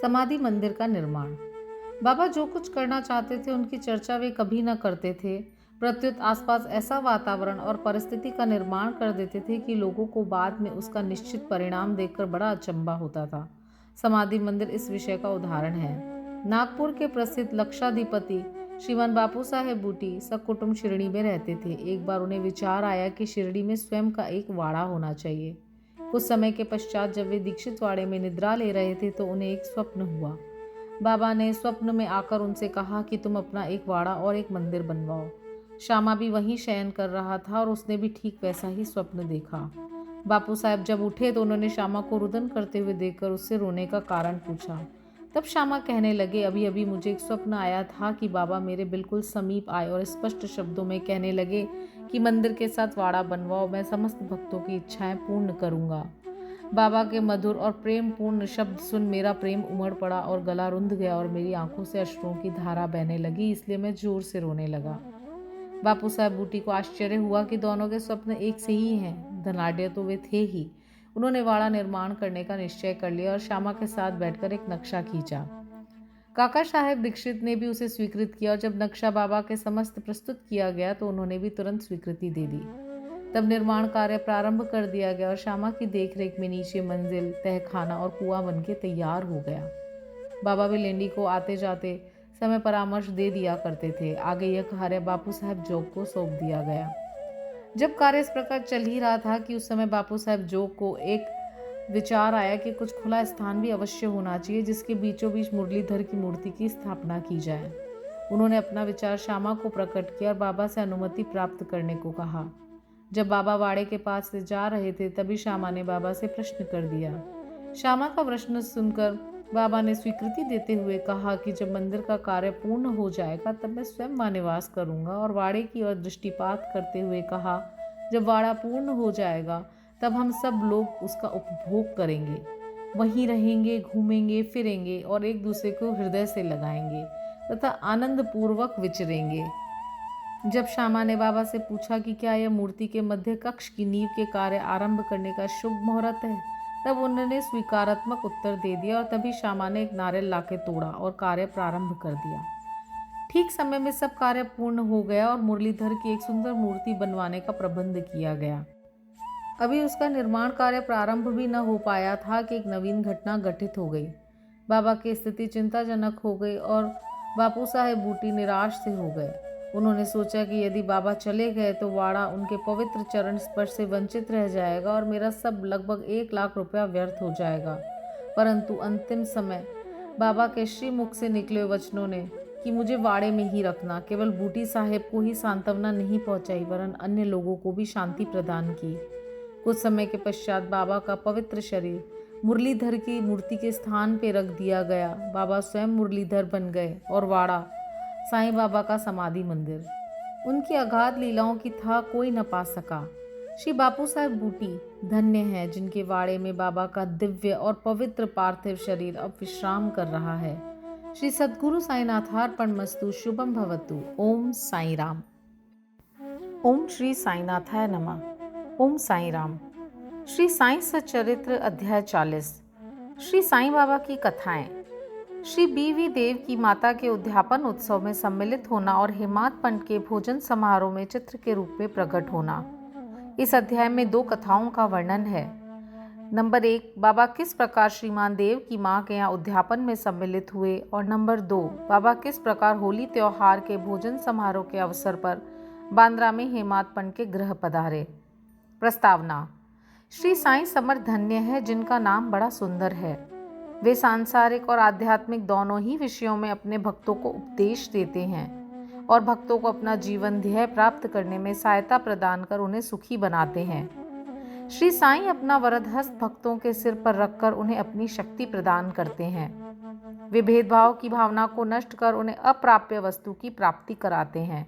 समाधि मंदिर का निर्माण। बाबा जो कुछ करना चाहते थे उनकी चर्चा वे कभी न करते थे। प्रत्युत आसपास ऐसा वातावरण और परिस्थिति का निर्माण कर देते थे कि लोगों को बाद में उसका निश्चित परिणाम देखकर बड़ा अचंभा होता था। समाधि मंदिर इस विषय का उदाहरण है। नागपुर के प्रसिद्ध लक्षाधिपति श्रीमान बापू साहेब बूटी सकुटुंब शिरडी में रहते थे। एक बार उन्हें विचार आया कि शिरडी में स्वयं का एक वाड़ा होना चाहिए। कुछ समय के पश्चात जब वे दीक्षित वाड़े में निद्रा ले रहे थे तो उन्हें एक स्वप्न हुआ। बाबा ने स्वप्न में आकर उनसे कहा कि तुम अपना एक वाड़ा और एक मंदिर बनवाओ। श्यामा भी वहीं शयन कर रहा था और उसने भी ठीक वैसा ही स्वप्न देखा। बापू साहब जब उठे तो उन्होंने श्यामा को रुदन करते हुए देखकर उससे रोने का कारण पूछा। तब श्यामा कहने लगे, अभी अभी मुझे एक स्वप्न आया था कि बाबा मेरे बिल्कुल समीप आए और स्पष्ट शब्दों में कहने लगे कि मंदिर के साथ वाड़ा बनवाओ, मैं समस्त भक्तों की इच्छाएं पूर्ण करूंगा। बाबा के मधुर और प्रेम पूर्ण शब्द सुन मेरा प्रेम उमड़ पड़ा और गला रुंध गया और मेरी आंखों से अश्रुओं की धारा बहने लगी, इसलिए मैं जोर से रोने लगा। बापू साहब बूटी को आश्चर्य हुआ कि दोनों के स्वप्न एक से ही हैं। धनाढ्य तो वे थे ही। उन्होंने वाड़ा निर्माण करने का निश्चय कर लिया और श्यामा के साथ बैठकर एक नक्शा खींचा। काका साहेब दीक्षित ने भी उसे स्वीकृत किया और जब नक्शा बाबा के समस्त प्रस्तुत किया गया तो उन्होंने भी तुरंत स्वीकृति दे दी। तब निर्माण कार्य प्रारंभ कर दिया गया और श्यामा की देखरेख में नीचे मंजिल, तहखाना और कुआं बनके तैयार हो गया। बाबा भी लेंडी को आते जाते समय परामर्श दे दिया करते थे। आगे यह कार्य बापू साहब जोग को सौंप दिया गया। जब कार्य इस प्रकार चल ही रहा था कि उस समय बापू साहब जोग को एक विचार आया कि कुछ खुला स्थान भी अवश्य होना चाहिए जिसके बीचों बीच मुरलीधर की मूर्ति की स्थापना की जाए। उन्होंने अपना विचार श्यामा को प्रकट किया और बाबा से अनुमति प्राप्त करने को कहा। जब बाबा वाड़े के पास से जा रहे थे तभी श्यामा ने बाबा से प्रश्न कर दिया। श्यामा का प्रश्न सुनकर बाबा ने स्वीकृति देते हुए कहा कि जब मंदिर का कार्य पूर्ण हो जाएगा तब मैं स्वयं वहाँ निवास करूंगा, और वाड़े की ओर दृष्टिपात करते हुए कहा, जब वाड़ा पूर्ण हो जाएगा तब हम सब लोग उसका उपभोग करेंगे, वहीं रहेंगे, घूमेंगे फिरेंगे और एक दूसरे को हृदय से लगाएंगे तथा आनंद पूर्वक विचरेंगे। जब श्यामा ने बाबा से पूछा कि क्या यह मूर्ति के मध्य कक्ष की नींव के कार्य आरंभ करने का शुभ मुहूर्त है, तब उन्होंने स्वीकारात्मक उत्तर दे दिया और तभी श्यामा ने एक नारियल लाके तोड़ा और कार्य प्रारंभ कर दिया। ठीक समय में सब कार्य पूर्ण हो गया और मुरलीधर की एक सुंदर मूर्ति बनवाने का प्रबंध किया गया। अभी उसका निर्माण कार्य प्रारंभ भी न हो पाया था कि एक नवीन घटना घटित हो गई। बाबा की स्थिति चिंताजनक हो गई और बापू साहेब बूटी निराश से हो गए। उन्होंने सोचा कि यदि बाबा चले गए तो वाड़ा उनके पवित्र चरण स्पर्श से वंचित रह जाएगा और मेरा सब लगभग 1 लाख रुपया व्यर्थ हो जाएगा। परंतु अंतिम समय बाबा के श्रीमुख से निकले वचनों ने कि मुझे वाड़े में ही रखना केवल बूटी साहेब को ही सांत्वना नहीं पहुंचाई वरन अन्य लोगों को भी शांति प्रदान की। कुछ समय के पश्चात बाबा का पवित्र शरीर मुरलीधर की मूर्ति के स्थान पर रख दिया गया। बाबा स्वयं मुरलीधर बन गए और वाड़ा साईं बाबा का समाधि मंदिर। उनकी अगाध लीलाओं की था कोई न पा सका। श्री बापू साहेब बूटी धन्य हैं जिनके वाड़े में बाबा का दिव्य और पवित्र पार्थिव शरीर अब विश्राम कर रहा है। श्री सद्गुरु साईनाथार्पणमस्तु। शुभम भवतु। ओम साई राम। ओम श्री साईनाथाय नमः। ओम साई राम। श्री साई सच्चरित्र अध्याय 40। श्री साईं बाबा की कथाएं। श्री बीवी देव की माता के उद्यापन उत्सव में सम्मिलित होना और हेमाद पंत के भोजन समारोह में चित्र के रूप में प्रकट होना। इस अध्याय में 2 कथाओं का वर्णन है। नंबर 1, बाबा किस प्रकार श्रीमान देव की मां के यहाँ उद्यापन में सम्मिलित हुए, और नंबर 2, बाबा किस प्रकार होली त्योहार के भोजन समारोह के अवसर पर बांद्रा में हेमाद पंत के गृह पधारे। प्रस्तावना। श्री साईं समर्थ धन्य है जिनका नाम बड़ा सुंदर है। वे सांसारिक और आध्यात्मिक दोनों ही विषयों में अपने भक्तों को उपदेश देते हैं और भक्तों को अपना जीवन ध्येय प्राप्त करने में सहायता प्रदान कर उन्हें सुखी बनाते हैं। श्री साईं अपना वरद हस्त भक्तों के सिर पर रखकर उन्हें अपनी शक्ति प्रदान करते हैं। वे भेदभाव की भावना को नष्ट कर उन्हें अप्राप्य वस्तु की प्राप्ति कराते हैं।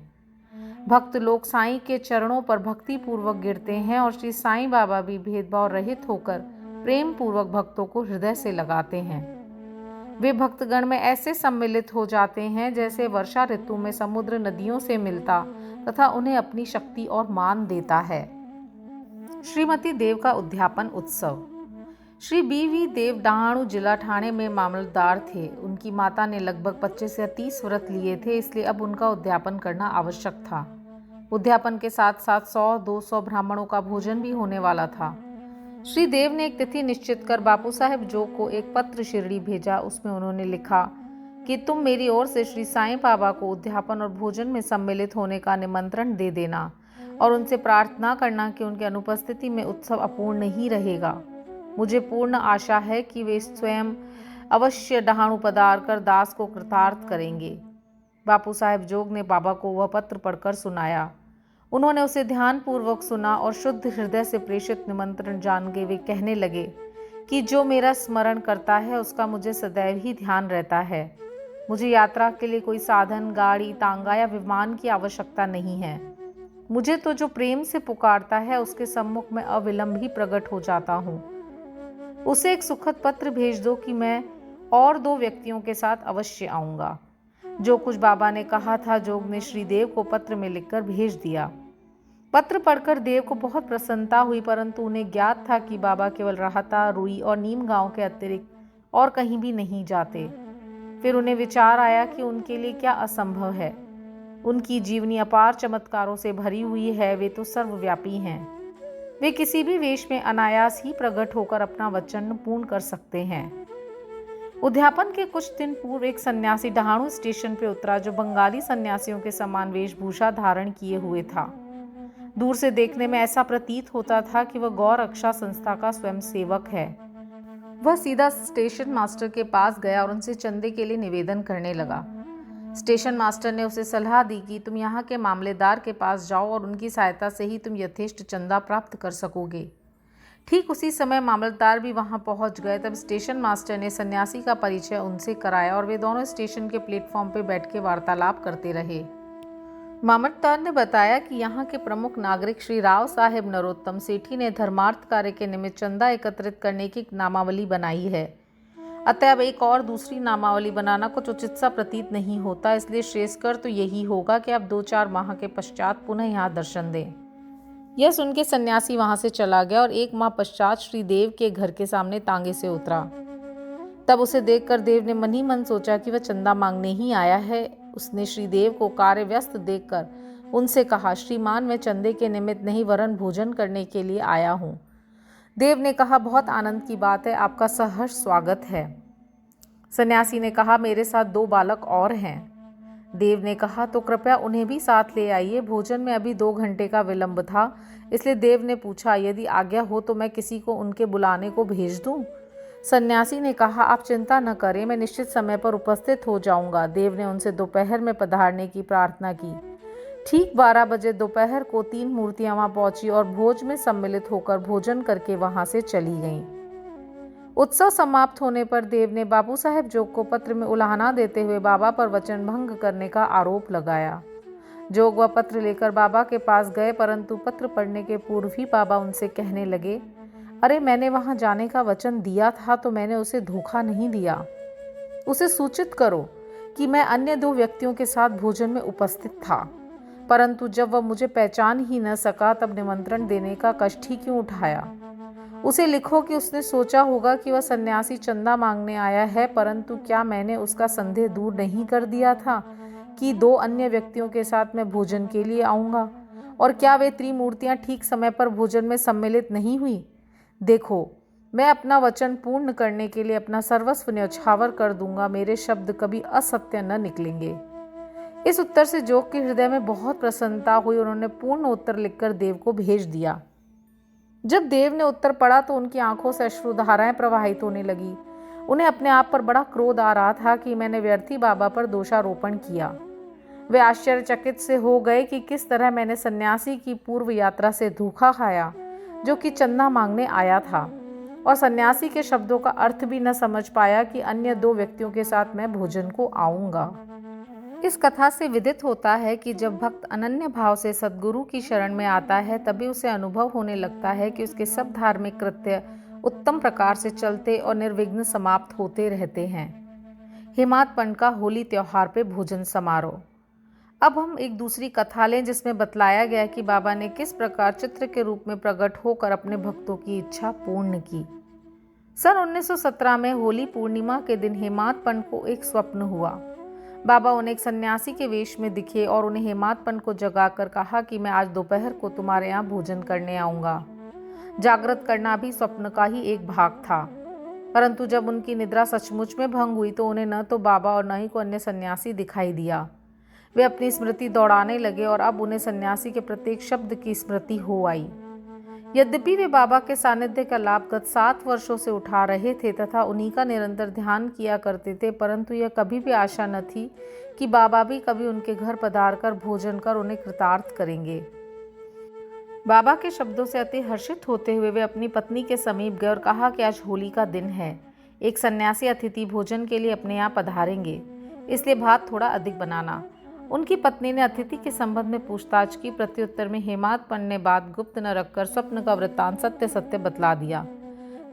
भक्त लोग साईं के चरणों पर भक्ति पूर्वक गिरते हैं और श्री साईं बाबा भी भेदभाव रहित होकर प्रेम पूर्वक भक्तों को हृदय से लगाते हैं। वे भक्तगण में ऐसे सम्मिलित हो जाते हैं जैसे वर्षा ऋतु में समुद्र नदियों से मिलता तथा उन्हें अपनी शक्ति और मान देता है। श्रीमती देव का उद्यापन उत्सव। श्री बीवी देव डाहाणु जिला ठाणे में मामलतदार थे। उनकी माता ने लगभग 25 या 30 व्रत लिए थे, इसलिए अब उनका उद्यापन करना आवश्यक था। उद्यापन के साथ साथ 100-200 ब्राह्मणों का भोजन भी होने वाला था। श्री देव ने एक तिथि निश्चित कर बापू साहेब जोग को एक पत्र शिरडी भेजा। उसमें उन्होंने लिखा कि तुम मेरी ओर से श्री साईं बाबा को उद्यापन और भोजन में सम्मिलित होने का निमंत्रण दे देना और उनसे प्रार्थना करना कि उनकी अनुपस्थिति में उत्सव अपूर्ण नहीं रहेगा। मुझे पूर्ण आशा है कि वे स्वयं अवश्य डहाणु पधार कर दास को कृतार्थ करेंगे। बापू साहेब जोग ने बाबा को वह पत्र पढ़कर सुनाया। उन्होंने उसे ध्यानपूर्वक सुना और शुद्ध हृदय से प्रेषित निमंत्रण जान के वे कहने लगे कि जो मेरा स्मरण करता है उसका मुझे सदैव ही ध्यान रहता है। मुझे यात्रा के लिए कोई साधन, गाड़ी, तांगा या विमान की आवश्यकता नहीं है। मुझे तो जो प्रेम से पुकारता है उसके सम्मुख में अविलंब ही प्रकट हो जाता हूँ। उसे एक सुखद पत्र भेज दो कि मैं और 2 व्यक्तियों के साथ अवश्य आऊँगा। जो कुछ बाबा ने कहा था जोग ने श्री देव को पत्र में लिखकर भेज दिया। पत्र पढ़कर देव को बहुत प्रसन्नता हुई, परंतु उन्हें ज्ञात था कि बाबा केवल राहता, रुई और नीम गांव के अतिरिक्त और कहीं भी नहीं जाते। फिर उन्हें विचार आया कि उनके लिए क्या असंभव है। उनकी जीवनी अपार चमत्कारों से भरी हुई है। वे तो सर्वव्यापी हैं। वे किसी भी वेश में अनायास ही प्रकट होकर अपना वचन पूर्ण कर सकते हैं। उद्यापन के कुछ दिन पूर्व एक सन्यासी डहाणु स्टेशन पर उतरा जो बंगाली सन्यासियों के समान वेशभूषा धारण किए हुए था। दूर से देखने में ऐसा प्रतीत होता था कि वह गौ रक्षा संस्था का स्वयं सेवक है। वह सीधा स्टेशन मास्टर के पास गया और उनसे चंदे के लिए निवेदन करने लगा। स्टेशन मास्टर ने उसे सलाह दी कि तुम यहाँ के मामलेदार के पास जाओ और उनकी सहायता से ही तुम यथेष्ट चंदा प्राप्त कर सकोगे। ठीक उसी समय मामलतदार भी वहां पहुंच गए। तब स्टेशन मास्टर ने सन्यासी का परिचय उनसे कराया और वे दोनों स्टेशन के प्लेटफॉर्म पर बैठ के वार्तालाप करते रहे। मामलतदार ने बताया कि यहाँ के प्रमुख नागरिक श्री राव साहेब नरोत्तम सेठी ने धर्मार्थ कार्य के निमित्त चंदा एकत्रित करने की एक नामावली बनाई है। अतः अब एक और दूसरी नामावली बनाना कुछ उचित सा प्रतीत नहीं होता, इसलिए श्रेयस्कर तो यही होगा कि आप 2-4 माह के पश्चात पुनः यहाँ दर्शन दें। यह सुन के सन्यासी वहां से चला गया और 1 माह पश्चात श्री देव के घर के सामने तांगे से उतरा। तब उसे देखकर देव ने मन ही मन सोचा कि वह चंदा मांगने ही आया है। उसने श्री देव को कार्य व्यस्त देखकर उनसे कहा, श्रीमान मैं चंदे के निमित्त नहीं वरन भोजन करने के लिए आया हूँ। देव ने कहा, बहुत आनंद की बात है, आपका सहर्ष स्वागत है। सन्यासी ने कहा, मेरे साथ 2 बालक और हैं। देव ने कहा, तो कृपया उन्हें भी साथ ले आइए। भोजन में अभी 2 घंटे का विलंब था, इसलिए देव ने पूछा, यदि आज्ञा हो तो मैं किसी को उनके बुलाने को भेज दूं? सन्यासी ने कहा, आप चिंता न करें, मैं निश्चित समय पर उपस्थित हो जाऊंगा। देव ने उनसे दोपहर में पधारने की प्रार्थना की। ठीक 12 बजे दोपहर को 3 मूर्तियां वहां पहुंची और भोज में सम्मिलित होकर भोजन करके वहां से चली गईं। उत्सव समाप्त होने पर देव ने बापू साहेब जोग को पत्र में उलाहना देते हुए बाबा पर वचन भंग करने का आरोप लगाया। जोग वह पत्र लेकर बाबा के पास गए, परंतु पत्र पढ़ने के पूर्व ही बाबा उनसे कहने लगे, अरे मैंने वहां जाने का वचन दिया था तो मैंने उसे धोखा नहीं दिया। उसे सूचित करो कि मैं अन्य 2 व्यक्तियों के साथ भोजन में उपस्थित था, परंतु जब वह मुझे पहचान ही न सका तब निमंत्रण देने का कष्ट ही क्यों उठाया। उसे लिखो कि उसने सोचा होगा कि वह सन्यासी चंदा मांगने आया है, परंतु क्या मैंने उसका संदेह दूर नहीं कर दिया था कि 2 अन्य व्यक्तियों के साथ मैं भोजन के लिए आऊँगा, और क्या वे त्रिमूर्तियाँ ठीक समय पर भोजन में सम्मिलित नहीं हुई। देखो, मैं अपना वचन पूर्ण करने के लिए अपना सर्वस्व न्यौछावर कर दूंगा, मेरे शब्द कभी असत्य न निकलेंगे। इस उत्तर से जोग के हृदय में बहुत प्रसन्नता हुई। उन्होंने पूर्ण उत्तर लिखकर देव को भेज दिया। जब देव ने उत्तर पढ़ा तो उनकी आंखों से अश्रुधाराएं प्रवाहित होने लगी। उन्हें अपने आप पर बड़ा क्रोध आ रहा था कि मैंने व्यर्थी बाबा पर दोषारोपण किया। वे आश्चर्यचकित से हो गए कि किस तरह मैंने सन्यासी की पूर्व यात्रा से धोखा खाया, जो कि चंदा मांगने आया था, और सन्यासी के शब्दों का अर्थ भी न समझ पाया कि अन्य 2 व्यक्तियों के साथ मैं भोजन को आऊंगा। इस कथा से विदित होता है कि जब भक्त अनन्य भाव से सद्गुरु की शरण में आता है तभी उसे अनुभव होने लगता है कि उसके सब धार्मिक कृत्य उत्तम प्रकार से चलते और निर्विघ्न समाप्त होते रहते हैं। हेमाद पंत का होली त्योहार पे भोजन समारोह। अब हम एक दूसरी कथा लें जिसमें बतलाया गया कि बाबा ने किस प्रकार चित्र के रूप में प्रकट होकर अपने भक्तों की इच्छा पूर्ण की। सन 1917 में होली पूर्णिमा के दिन हेमाद पंत को एक स्वप्न हुआ। बाबा उन्हें एक सन्यासी के वेश में दिखे और उन्हें हेमाद पंत को जगाकर कहा कि मैं आज दोपहर को तुम्हारे यहाँ भोजन करने आऊँगा। जागृत करना भी स्वप्न का ही एक भाग था, परंतु जब उनकी निद्रा सचमुच में भंग हुई तो उन्हें न तो बाबा और न ही कोई अन्य सन्यासी दिखाई दिया। वे अपनी स्मृति दौड़ाने लगे और अब उन्हें सन्यासी के प्रत्येक शब्द की स्मृति हो आई। यद्यपि वे बाबा के सानिध्य का लाभ गत 7 वर्षों से उठा रहे थे तथा उन्हीं का निरंतर ध्यान किया करते थे, परंतु यह कभी भी आशा न थी कि बाबा भी कभी उनके घर पधार कर भोजन कर उन्हें कृतार्थ करेंगे। बाबा के शब्दों से अति हर्षित होते हुए वे अपनी पत्नी के समीप गए और कहा कि आज होली का दिन है, एक सन्यासी अतिथि भोजन के लिए अपने यहाँ पधारेंगे, इसलिए भात थोड़ा अधिक बनाना। उनकी पत्नी ने अतिथि के संबंध में पूछताछ की। प्रत्युत्तर में हेमाद पंत ने बात गुप्त न रखकर स्वप्न का वृत्तांत सत्य सत्य बतला दिया।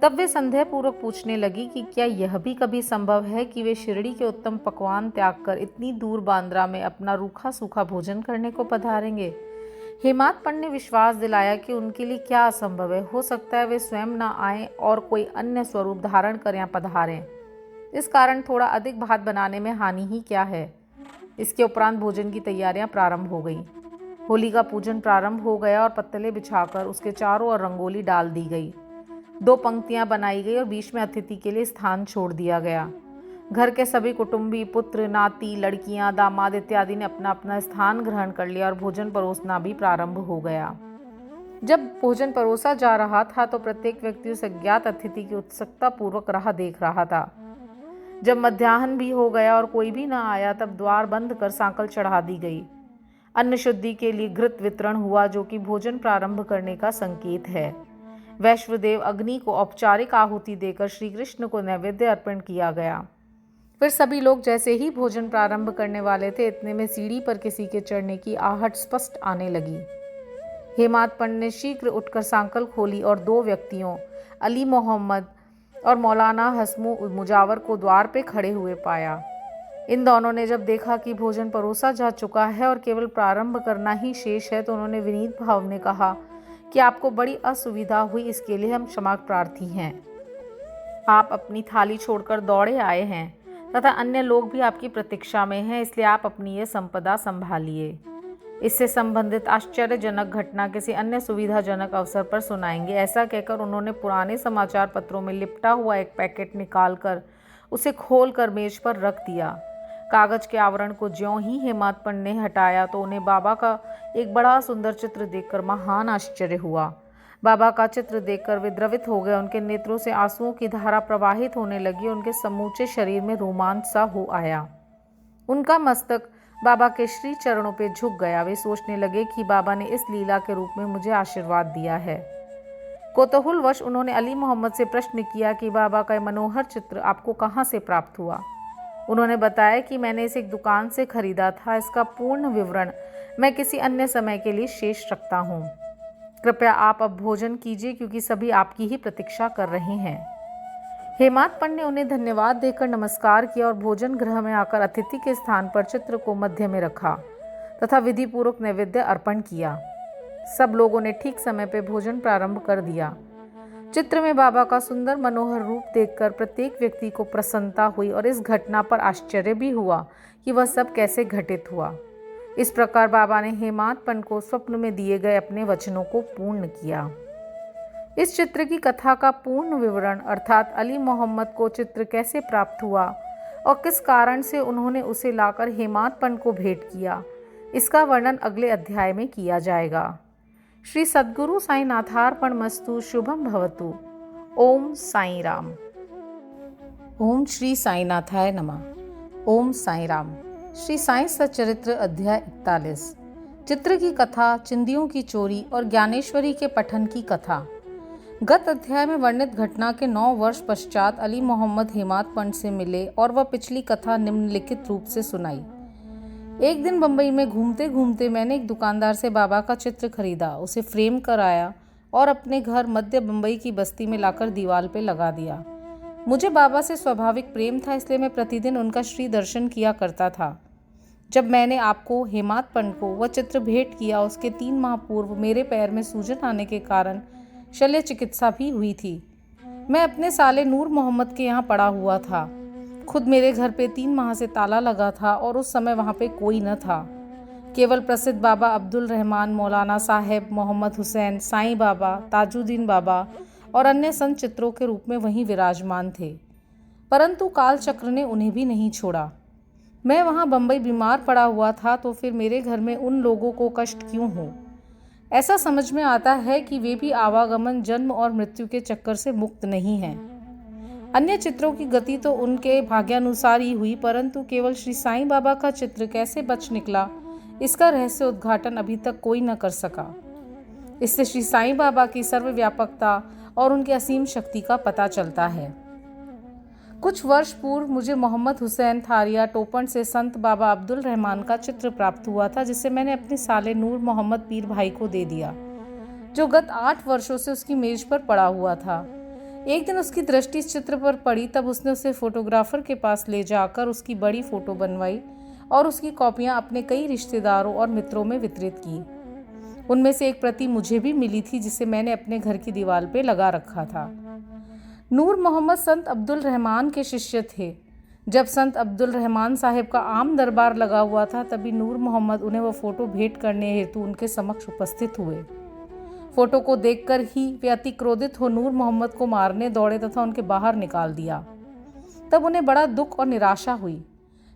तब वे संदेहपूर्वक पूछने लगी कि क्या यह भी कभी संभव है कि वे शिरडी के उत्तम पकवान त्याग कर इतनी दूर बांद्रा में अपना रूखा सूखा भोजन करने को पधारेंगे। हेमाद पंत ने विश्वास दिलाया कि उनके लिए क्या असंभव है, हो सकता है वे स्वयं न आएं और कोई अन्य स्वरूप धारण कर यहाँ पधारें। इस कारण थोड़ा अधिक भात बनाने में हानि ही क्या है। इसके उपरांत भोजन की तैयारियां प्रारंभ हो गई। होली का पूजन प्रारंभ हो गया और पत्तले बिछाकर उसके चारों ओर रंगोली डाल दी गई। 2 पंक्तियां बनाई गई और बीच में अतिथि के लिए स्थान छोड़ दिया गया। घर के सभी कुटुंबी, पुत्र, नाती, लड़कियां, दामाद इत्यादि ने अपना अपना स्थान ग्रहण कर लिया और भोजन परोसना भी प्रारंभ हो गया। जब भोजन परोसा जा रहा था तो प्रत्येक व्यक्ति उस अज्ञात अतिथि की उत्सुकता पूर्वक राह देख रहा था। जब मध्याह्न भी हो गया और कोई भी न आया तब द्वार बंद कर सांकल चढ़ा दी गई। अन्न शुद्धि के लिए घृत वितरण हुआ, जो कि भोजन प्रारंभ करने का संकेत है। वैश्वदेव अग्नि को औपचारिक आहुति देकर श्री कृष्ण को नैवेद्य अर्पण किया गया। फिर सभी लोग जैसे ही भोजन प्रारंभ करने वाले थे, इतने में सीढ़ी पर किसी के चढ़ने की आहट स्पष्ट आने लगी। हेमाद पंत ने शीघ्र उठकर सांकल खोली और 2 व्यक्तियों, अली मोहम्मद और मौलाना हसमू मुजावर को द्वार पे खड़े हुए पाया। इन दोनों ने जब देखा कि भोजन परोसा जा चुका है और केवल प्रारंभ करना ही शेष है तो उन्होंने विनीत भाव में कहा कि आपको बड़ी असुविधा हुई, इसके लिए हम क्षमा प्रार्थी हैं। आप अपनी थाली छोड़कर दौड़े आए हैं तथा अन्य लोग भी आपकी प्रतीक्षा में हैं, इसलिए आप अपनी ये संपदा संभालिए। इससे संबंधित आश्चर्यजनक घटना किसी अन्य सुविधाजनक अवसर पर सुनाएंगे। ऐसा कहकर उन्होंने पुराने समाचार पत्रों में लिपटा हुआ एक पैकेट निकालकर उसे खोलकर मेज पर रख दिया। कागज के आवरण को ज्यों ही हेमाद पंत ने हटाया तो उन्हें बाबा का एक बड़ा सुंदर चित्र देखकर महान आश्चर्य हुआ। बाबा का चित्र देखकर वे द्रवित हो गए। उनके नेत्रों से आंसुओं की धारा प्रवाहित होने लगी। उनके समूचे शरीर में रोमांच सा हो आया। उनका मस्तक बाबा के श्री चरणों पे झुक गया। वे सोचने लगे कि बाबा ने इस लीला के रूप में मुझे आशीर्वाद दिया है। कौतूहलवश उन्होंने अली मोहम्मद से प्रश्न किया कि बाबा का मनोहर चित्र आपको कहाँ से प्राप्त हुआ। उन्होंने बताया कि मैंने इसे एक दुकान से खरीदा था। इसका पूर्ण विवरण मैं किसी अन्य समय के लिए शेष रखता हूँ। कृपया आप अब भोजन कीजिए क्योंकि सभी आपकी ही प्रतीक्षा कर रहे हैं। हेमात्पन ने उन्हें धन्यवाद देकर नमस्कार किया और भोजन गृह में आकर अतिथि के स्थान पर चित्र को मध्य में रखा तथा विधि पूर्वक नैवेद्य अर्पण किया। सब लोगों ने ठीक समय पर भोजन प्रारंभ कर दिया। चित्र में बाबा का सुंदर मनोहर रूप देखकर प्रत्येक व्यक्ति को प्रसन्नता हुई और इस घटना पर आश्चर्य भी हुआ कि वह सब कैसे घटित हुआ। इस प्रकार बाबा ने हेमात्पन को स्वप्न में दिए गए अपने वचनों को पूर्ण किया। इस चित्र की कथा का पूर्ण विवरण अर्थात अली मोहम्मद को चित्र कैसे प्राप्त हुआ और किस कारण से उन्होंने उसे लाकर हेमात्पन को भेंट किया, इसका वर्णन अगले अध्याय में किया जाएगा। श्री सद्गुरु साईं नाथार्पणमस्तु। शुभम भवतु। ओम साईं राम। ओम श्री साईनाथाय नमः। ओम साईं राम। श्री साईं सच्चरित्र अध्याय 41। चित्र की कथा, चिंदियों की चोरी और ज्ञानेश्वरी के पठन की कथा। गत अध्याय में वर्णित घटना के 9 वर्ष पश्चात अली मोहम्मद हेमात्पन से मिले और वह पिछली कथा निम्नलिखित रूप से सुनाई। एक दिन बंबई में घूमते घूमते मैंने एक दुकानदार से बाबा का चित्र खरीदा, उसे फ्रेम कराया और अपने घर मध्य बंबई की बस्ती में लाकर दीवार पे लगा दिया। मुझे बाबा से स्वाभाविक प्रेम था, इसलिए मैं प्रतिदिन उनका श्री दर्शन किया करता था। जब मैंने आपको हेमात्पन को वह चित्र भेंट किया, उसके 3 माह पूर्व मेरे पैर में सूजन आने के कारण शल्य चिकित्सा भी हुई थी। मैं अपने साले नूर मोहम्मद के यहाँ पड़ा हुआ था। खुद मेरे घर पे 3 माह से ताला लगा था और उस समय वहाँ पे कोई न था। केवल प्रसिद्ध बाबा अब्दुल रहमान, मौलाना साहेब, मोहम्मद हुसैन, साईं बाबा, ताजुद्दीन बाबा और अन्य संत चित्रों के रूप में वहीं विराजमान थे, परंतु काल चक्र ने उन्हें भी नहीं छोड़ा। मैं वहाँ बंबई बीमार पड़ा हुआ था, तो फिर मेरे घर में उन लोगों को कष्ट क्यों हो। ऐसा समझ में आता है कि वे भी आवागमन, जन्म और मृत्यु के चक्कर से मुक्त नहीं हैं। अन्य चित्रों की गति तो उनके भाग्यानुसार ही हुई, परंतु केवल श्री साईं बाबा का चित्र कैसे बच निकला, इसका रहस्य उद्घाटन अभी तक कोई न कर सका। इससे श्री साईं बाबा की सर्वव्यापकता और उनकी असीम शक्ति का पता चलता है। कुछ वर्ष पूर्व मुझे मोहम्मद हुसैन थारिया टोपन से संत बाबा अब्दुल रहमान का चित्र प्राप्त हुआ था, जिसे मैंने अपने साले नूर मोहम्मद पीर भाई को दे दिया, जो गत 8 वर्षों से उसकी मेज पर पड़ा हुआ था। एक दिन उसकी दृष्टि इस चित्र पर पड़ी, तब उसने उसे फोटोग्राफर के पास ले जाकर उसकी बड़ी फोटो बनवाई और उसकी कॉपियां अपने कई रिश्तेदारों और मित्रों में वितरित की। उनमें से एक प्रति मुझे भी मिली थी, जिसे मैंने अपने घर की दीवार पे लगा रखा था। नूर मोहम्मद संत अब्दुल रहमान के शिष्य थे। जब संत अब्दुल रहमान साहिब का आम दरबार लगा हुआ था, तभी नूर मोहम्मद उन्हें वह फोटो भेंट करने हेतु उनके समक्ष उपस्थित हुए। फोटो को देखकर ही वे अति क्रोधित हो नूर मोहम्मद को मारने दौड़े तथा उनके बाहर निकाल दिया। तब उन्हें बड़ा दुख और निराशा हुई।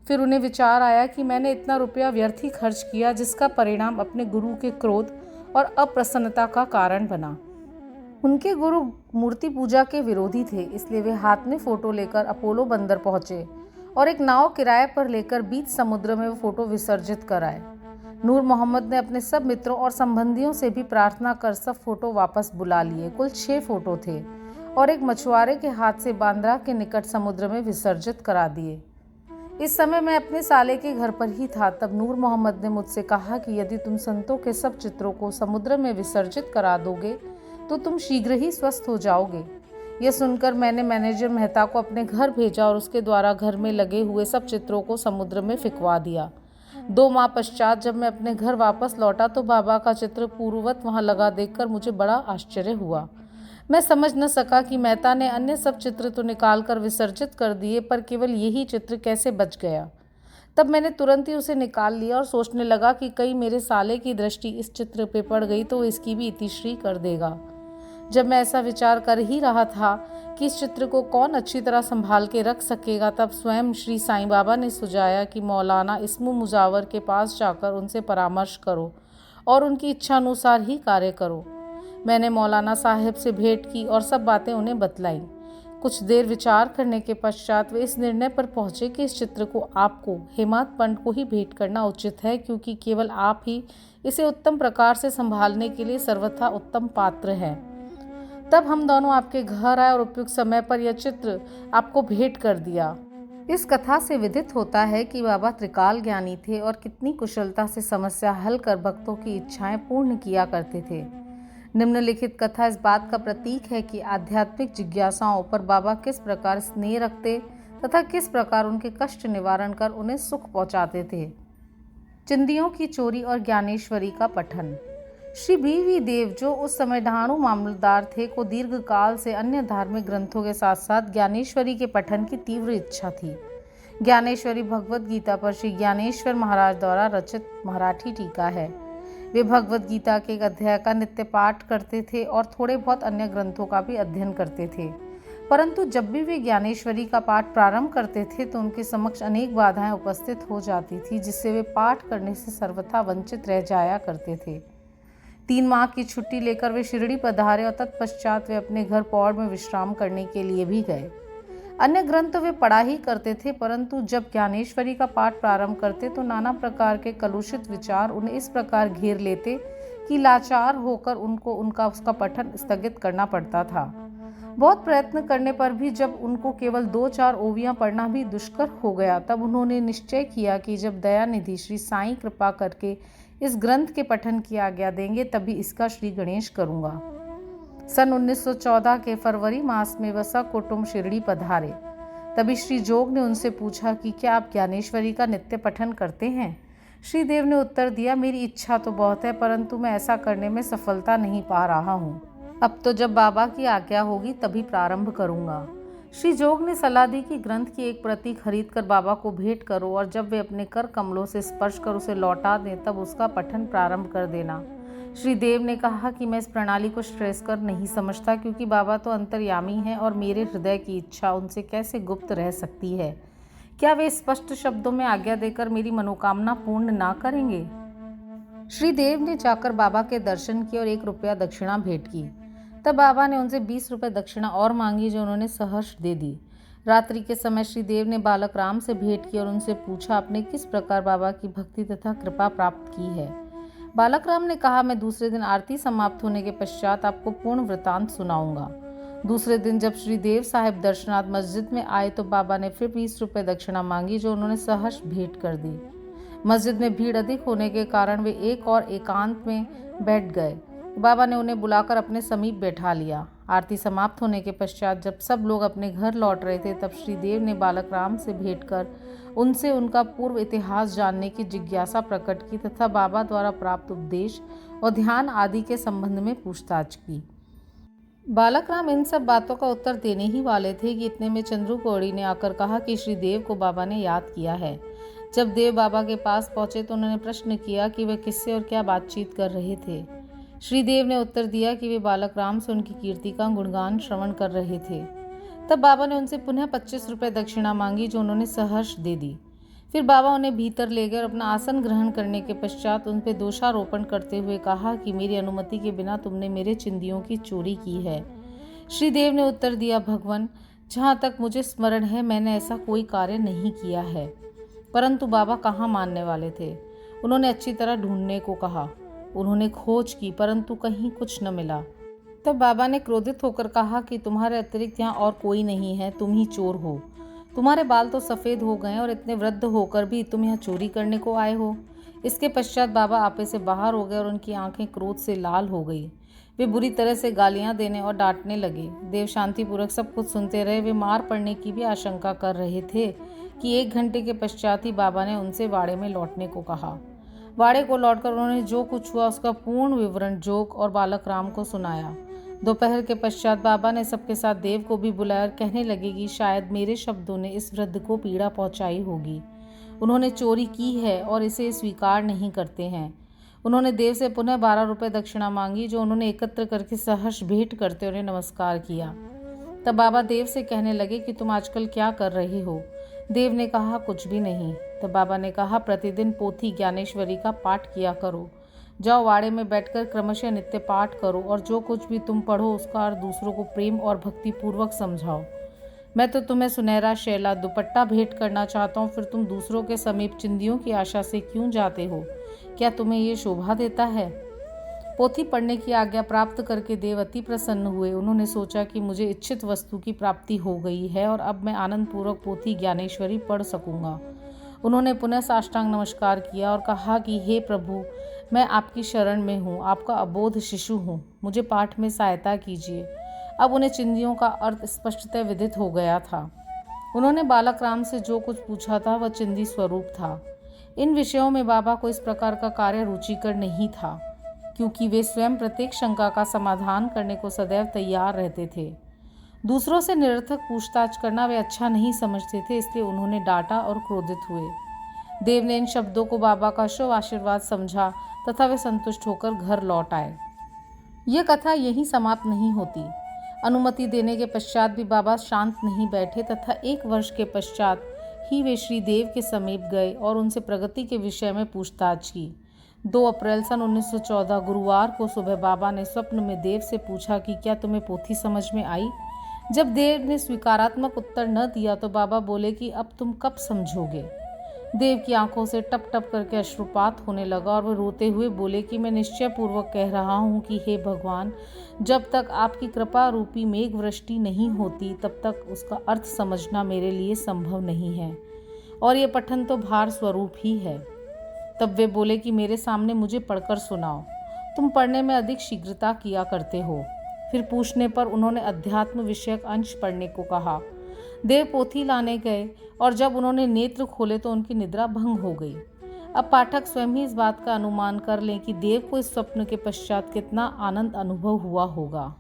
फिर उन्हें विचार आया कि मैंने इतना रुपया व्यर्थ ही खर्च किया, जिसका परिणाम अपने गुरु के क्रोध और अप्रसन्नता का कारण बना। उनके गुरु मूर्ति पूजा के विरोधी थे, इसलिए वे हाथ में फोटो लेकर अपोलो बंदर पहुंचे और एक नाव किराए पर लेकर बीच समुद्र में वो फोटो विसर्जित कराए। नूर मोहम्मद ने अपने सब मित्रों और संबंधियों से भी प्रार्थना कर सब फोटो वापस बुला लिए। कुल 6 फोटो थे और एक मछुआरे के हाथ से बांद्रा के निकट समुद्र में विसर्जित करा दिए। इस समय मैं अपने साले के घर पर ही था। तब नूर मोहम्मद ने मुझसे कहा कि यदि तुम संतों के सब चित्रों को समुद्र में विसर्जित करा दोगे तो तुम शीघ्र ही स्वस्थ हो जाओगे। यह सुनकर मैंने मैनेजर मेहता को अपने घर भेजा और उसके द्वारा घर में लगे हुए सब चित्रों को समुद्र में फिकवा दिया। 2 माह पश्चात जब मैं अपने घर वापस लौटा तो बाबा का चित्र पूर्ववत वहां लगा देखकर मुझे बड़ा आश्चर्य हुआ। मैं समझ न सका कि मेहता ने अन्य सब चित्र तो निकाल कर विसर्जित कर दिए, पर केवल यही चित्र कैसे बच गया। तब मैंने तुरंत ही उसे निकाल लिया और सोचने लगा कि कहीं मेरे साले की दृष्टि इस चित्र पे पड़ गई तो इसकी भी इतिश्री कर देगा। जब मैं ऐसा विचार कर ही रहा था कि इस चित्र को कौन अच्छी तरह संभाल के रख सकेगा, तब स्वयं श्री साईं बाबा ने सुझाया कि मौलाना इस्मु मुजावर के पास जाकर उनसे परामर्श करो और उनकी इच्छा अनुसार ही कार्य करो। मैंने मौलाना साहेब से भेंट की और सब बातें उन्हें बतलाई। कुछ देर विचार करने के पश्चात वे इस निर्णय पर पहुंचे कि इस चित्र को आपको हेमात्पन को ही भेंट करना उचित है, क्योंकि केवल आप ही इसे उत्तम प्रकार से संभालने के लिए सर्वथा उत्तम पात्र हैं। तब हम दोनों आपके घर आए और उपयुक्त समय पर यह चित्र आपको भेंट कर दिया। इस कथा से विदित होता है कि बाबा त्रिकाल ज्ञानी थे और कितनी कुशलता से समस्या हल कर भक्तों की इच्छाएं पूर्ण किया करते थे। निम्नलिखित कथा इस बात का प्रतीक है कि आध्यात्मिक जिज्ञासाओं पर बाबा किस प्रकार स्नेह रखते तथा किस प्रकार उनके कष्ट निवारण कर उन्हें सुख पहुंचाते थे। चिंदियों की चोरी और ज्ञानेश्वरी का पठन। श्री बी.वी. देव, जो उस समय ढाणु मामलतदार थे, को दीर्घ काल से अन्य धार्मिक ग्रंथों के साथ साथ ज्ञानेश्वरी के पठन की तीव्र इच्छा थी। ज्ञानेश्वरी भगवद गीता पर श्री ज्ञानेश्वर महाराज द्वारा रचित मराठी टीका है। वे भगवद गीता के एक अध्याय का नित्य पाठ करते थे और थोड़े बहुत अन्य ग्रंथों का भी अध्ययन करते थे। परंतु जब भी वे ज्ञानेश्वरी का पाठ प्रारंभ करते थे तो उनके समक्ष अनेक बाधाएं उपस्थित हो जाती थी, जिससे वे पाठ करने से सर्वथा वंचित रह जाया करते थे। 3 माह की छुट्टी लेकर वे शिरडी पधारे और तत्पश्चात वे अपने घर पौड़ में विश्राम करने के लिए भी गए। अन्य ग्रंथ तो वे पढ़ा ही करते थे, परंतु जब ज्ञानेश्वरी का पाठ प्रारंभ करते तो नाना प्रकार के कलुषित विचार उन्हें इस प्रकार घेर लेते कि लाचार होकर उनको उसका पठन स्थगित करना पड़ता था। बहुत प्रयत्न करने पर भी जब उनको केवल 2-4 ओवियां पढ़ना भी दुष्कर हो गया, तब उन्होंने निश्चय किया कि जब दयानिधि श्री साईं कृपा करके इस ग्रंथ के पठन की आज्ञा देंगे तभी इसका श्री गणेश करूंगा। सन 1914 के फरवरी मास में वह कुटुंब शिरडी पधारे। तभी श्री जोग ने उनसे पूछा कि क्या आप ज्ञानेश्वरी का नित्य पठन करते हैं? श्री देव ने उत्तर दिया, मेरी इच्छा तो बहुत है, परंतु मैं ऐसा करने में सफलता नहीं पा रहा हूँ। अब तो जब बाबा की आज्ञा होगी तभी प्रारंभ करूंगा। श्री जोग ने सलाह दी कि ग्रंथ की एक प्रति खरीद कर बाबा को भेंट करो और जब वे अपने कर कमलों से स्पर्श कर उसे लौटा दें तब उसका पठन प्रारंभ कर देना। श्री देव ने कहा कि मैं इस प्रणाली को श्रेयस्कर नहीं समझता, क्योंकि बाबा तो अंतर्यामी हैं और मेरे हृदय की इच्छा उनसे कैसे गुप्त रह सकती है। क्या वे स्पष्ट शब्दों में आज्ञा देकर मेरी मनोकामना पूर्ण ना करेंगे? श्री देव ने जाकर बाबा के दर्शन किए और 1 रुपया दक्षिणा भेंट की। तब बाबा ने उनसे 20 रुपये दक्षिणा और मांगी, जो उन्होंने सहर्ष दे दी। रात्रि के समय श्री देव ने बालक राम से भेंट की और उनसे पूछा आपने किस प्रकार बाबा की भक्ति तथा कृपा प्राप्त की है। बालक राम ने कहा, मैं दूसरे दिन आरती समाप्त होने के पश्चात आपको पूर्ण वृतांत सुनाऊंगा। दूसरे दिन जब श्री देव साहिब दर्शनार्थ मस्जिद में आए तो बाबा ने फिर 20 रुपये दक्षिणा मांगी, जो उन्होंने सहर्ष भेंट कर दी। मस्जिद में भीड़ अधिक होने के कारण वे एक और एकांत में बैठ गए। बाबा ने उन्हें बुलाकर अपने समीप बैठा लिया। आरती समाप्त होने के पश्चात जब सब लोग अपने घर लौट रहे थे तब श्री देव ने बालक राम से भेंट कर उनसे उनका पूर्व इतिहास जानने की जिज्ञासा प्रकट की तथा बाबा द्वारा प्राप्त उपदेश और ध्यान आदि के संबंध में पूछताछ की। बालक राम इन सब बातों का उत्तर देने ही वाले थे कि इतने में चंद्रू कौड़ी ने आकर कहा कि श्री देव को बाबा ने याद किया है। जब देव बाबा के पास पहुंचे तो उन्होंने प्रश्न किया कि वे किससे और क्या बातचीत कर रहे थे। श्री देव ने उत्तर दिया कि वे बालक राम से उनकी कीर्ति का गुणगान श्रवण कर रहे थे। तब बाबा ने उनसे पुनः 25 रुपये दक्षिणा मांगी, जो उन्होंने सहर्ष दे दी। फिर बाबा उन्हें भीतर ले गए और अपना आसन ग्रहण करने के पश्चात उन पर दोषारोपण करते हुए कहा कि मेरी अनुमति के बिना तुमने मेरे चिंदियों की चोरी की है। श्री देव ने उत्तर दिया, भगवान, जहाँ तक मुझे स्मरण है मैंने ऐसा कोई कार्य नहीं किया है। परंतु बाबा कहाँ मानने वाले थे। उन्होंने अच्छी तरह ढूंढने को कहा। उन्होंने खोज की परंतु कहीं कुछ न मिला। तब बाबा ने क्रोधित होकर कहा कि तुम्हारे अतिरिक्त यहाँ और कोई नहीं है, तुम ही चोर हो। तुम्हारे बाल तो सफ़ेद हो गए और इतने वृद्ध होकर भी तुम यहाँ चोरी करने को आए हो। इसके पश्चात बाबा आपे से बाहर हो गए और उनकी आंखें क्रोध से लाल हो गई। वे बुरी तरह से गालियां देने और डांटने लगे। देव शांतिपूर्वक सब कुछ सुनते रहे। वे मार पड़ने की भी आशंका कर रहे थे कि 1 घंटे के पश्चात ही बाबा ने उनसे वाड़े में लौटने को कहा। वाड़े को लौटकर उन्होंने जो कुछ हुआ उसका पूर्ण विवरण जोग और बालक राम को सुनाया। दोपहर के पश्चात बाबा ने सबके साथ देव को भी बुलाया और कहने लगे कि शायद मेरे शब्दों ने इस वृद्ध को पीड़ा पहुंचाई होगी। उन्होंने चोरी की है और इसे स्वीकार नहीं करते हैं। उन्होंने देव से पुनः 12 रुपये दक्षिणा मांगी, जो उन्होंने एकत्र करके सहर्ष भेंट करते उन्हें नमस्कार किया। तब बाबा देव से कहने लगे कि तुम आजकल क्या कर रहे हो। देव ने कहा, कुछ भी नहीं। तब बाबा ने कहा, प्रतिदिन पोथी ज्ञानेश्वरी का पाठ किया करो। जाओ वाड़े में बैठकर क्रमशः नित्य पाठ करो और जो कुछ भी तुम पढ़ो उसका अर्थ दूसरों को प्रेम और भक्ति पूर्वक समझाओ। मैं तो तुम्हें सुनहरा शैला दुपट्टा भेंट करना चाहता हूँ, फिर तुम दूसरों के समीप चिंदियों की आशा से क्यों जाते हो? क्या तुम्हें ये शोभा देता है? पोथी पढ़ने की आज्ञा प्राप्त करके देव अति प्रसन्न हुए। उन्होंने सोचा कि मुझे इच्छित वस्तु की प्राप्ति हो गई है और अब मैं आनंद पूर्वक पोथी ज्ञानेश्वरी पढ़ सकूंगा। उन्होंने पुनः साष्टांग नमस्कार किया और कहा कि हे प्रभु, मैं आपकी शरण में हूँ, आपका अबोध शिशु हूँ, मुझे पाठ में सहायता कीजिए। अब उन्हें चिंदियों का अर्थ स्पष्टतः विदित हो गया था। उन्होंने बालक राम से जो कुछ पूछा था वह चिंदी स्वरूप था। इन विषयों में बाबा को इस प्रकार का कार्य रुचिकर नहीं था, क्योंकि वे स्वयं प्रत्येक शंका का समाधान करने को सदैव तैयार रहते थे। दूसरों से निरर्थक पूछताछ करना वे अच्छा नहीं समझते थे, इसलिए उन्होंने डांटा और क्रोधित हुए। देव ने इन शब्दों को बाबा का शुभ आशीर्वाद समझा तथा वे संतुष्ट होकर घर लौट आए। यह कथा यहीं समाप्त नहीं होती। अनुमति देने के पश्चात भी बाबा शांत नहीं बैठे तथा 1 वर्ष के पश्चात ही वे श्री देव के समीप गए और उनसे प्रगति के विषय में पूछताछ की। 2 अप्रैल सन 1914 गुरुवार को सुबह बाबा ने स्वप्न में देव से पूछा कि क्या तुम्हें पोथी समझ में आई। जब देव ने स्वीकारात्मक उत्तर न दिया तो बाबा बोले कि अब तुम कब समझोगे। देव की आंखों से टप टप करके अश्रुपात होने लगा और वे रोते हुए बोले कि मैं निश्चय पूर्वक कह रहा हूँ कि हे भगवान, जब तक आपकी कृपा रूपी मेघ वृष्टि नहीं होती तब तक उसका अर्थ समझना मेरे लिए संभव नहीं है, और ये पठन तो भार स्वरूप ही है। तब वे बोले कि मेरे सामने मुझे पढ़कर सुनाओ, तुम पढ़ने में अधिक शीघ्रता किया करते हो। फिर पूछने पर उन्होंने अध्यात्म विषयक अंश पढ़ने को कहा। देव पोथी लाने गए और जब उन्होंने नेत्र खोले तो उनकी निद्रा भंग हो गई। अब पाठक स्वयं ही इस बात का अनुमान कर लें कि देव को इस स्वप्न के पश्चात कितना आनंद अनुभव हुआ होगा।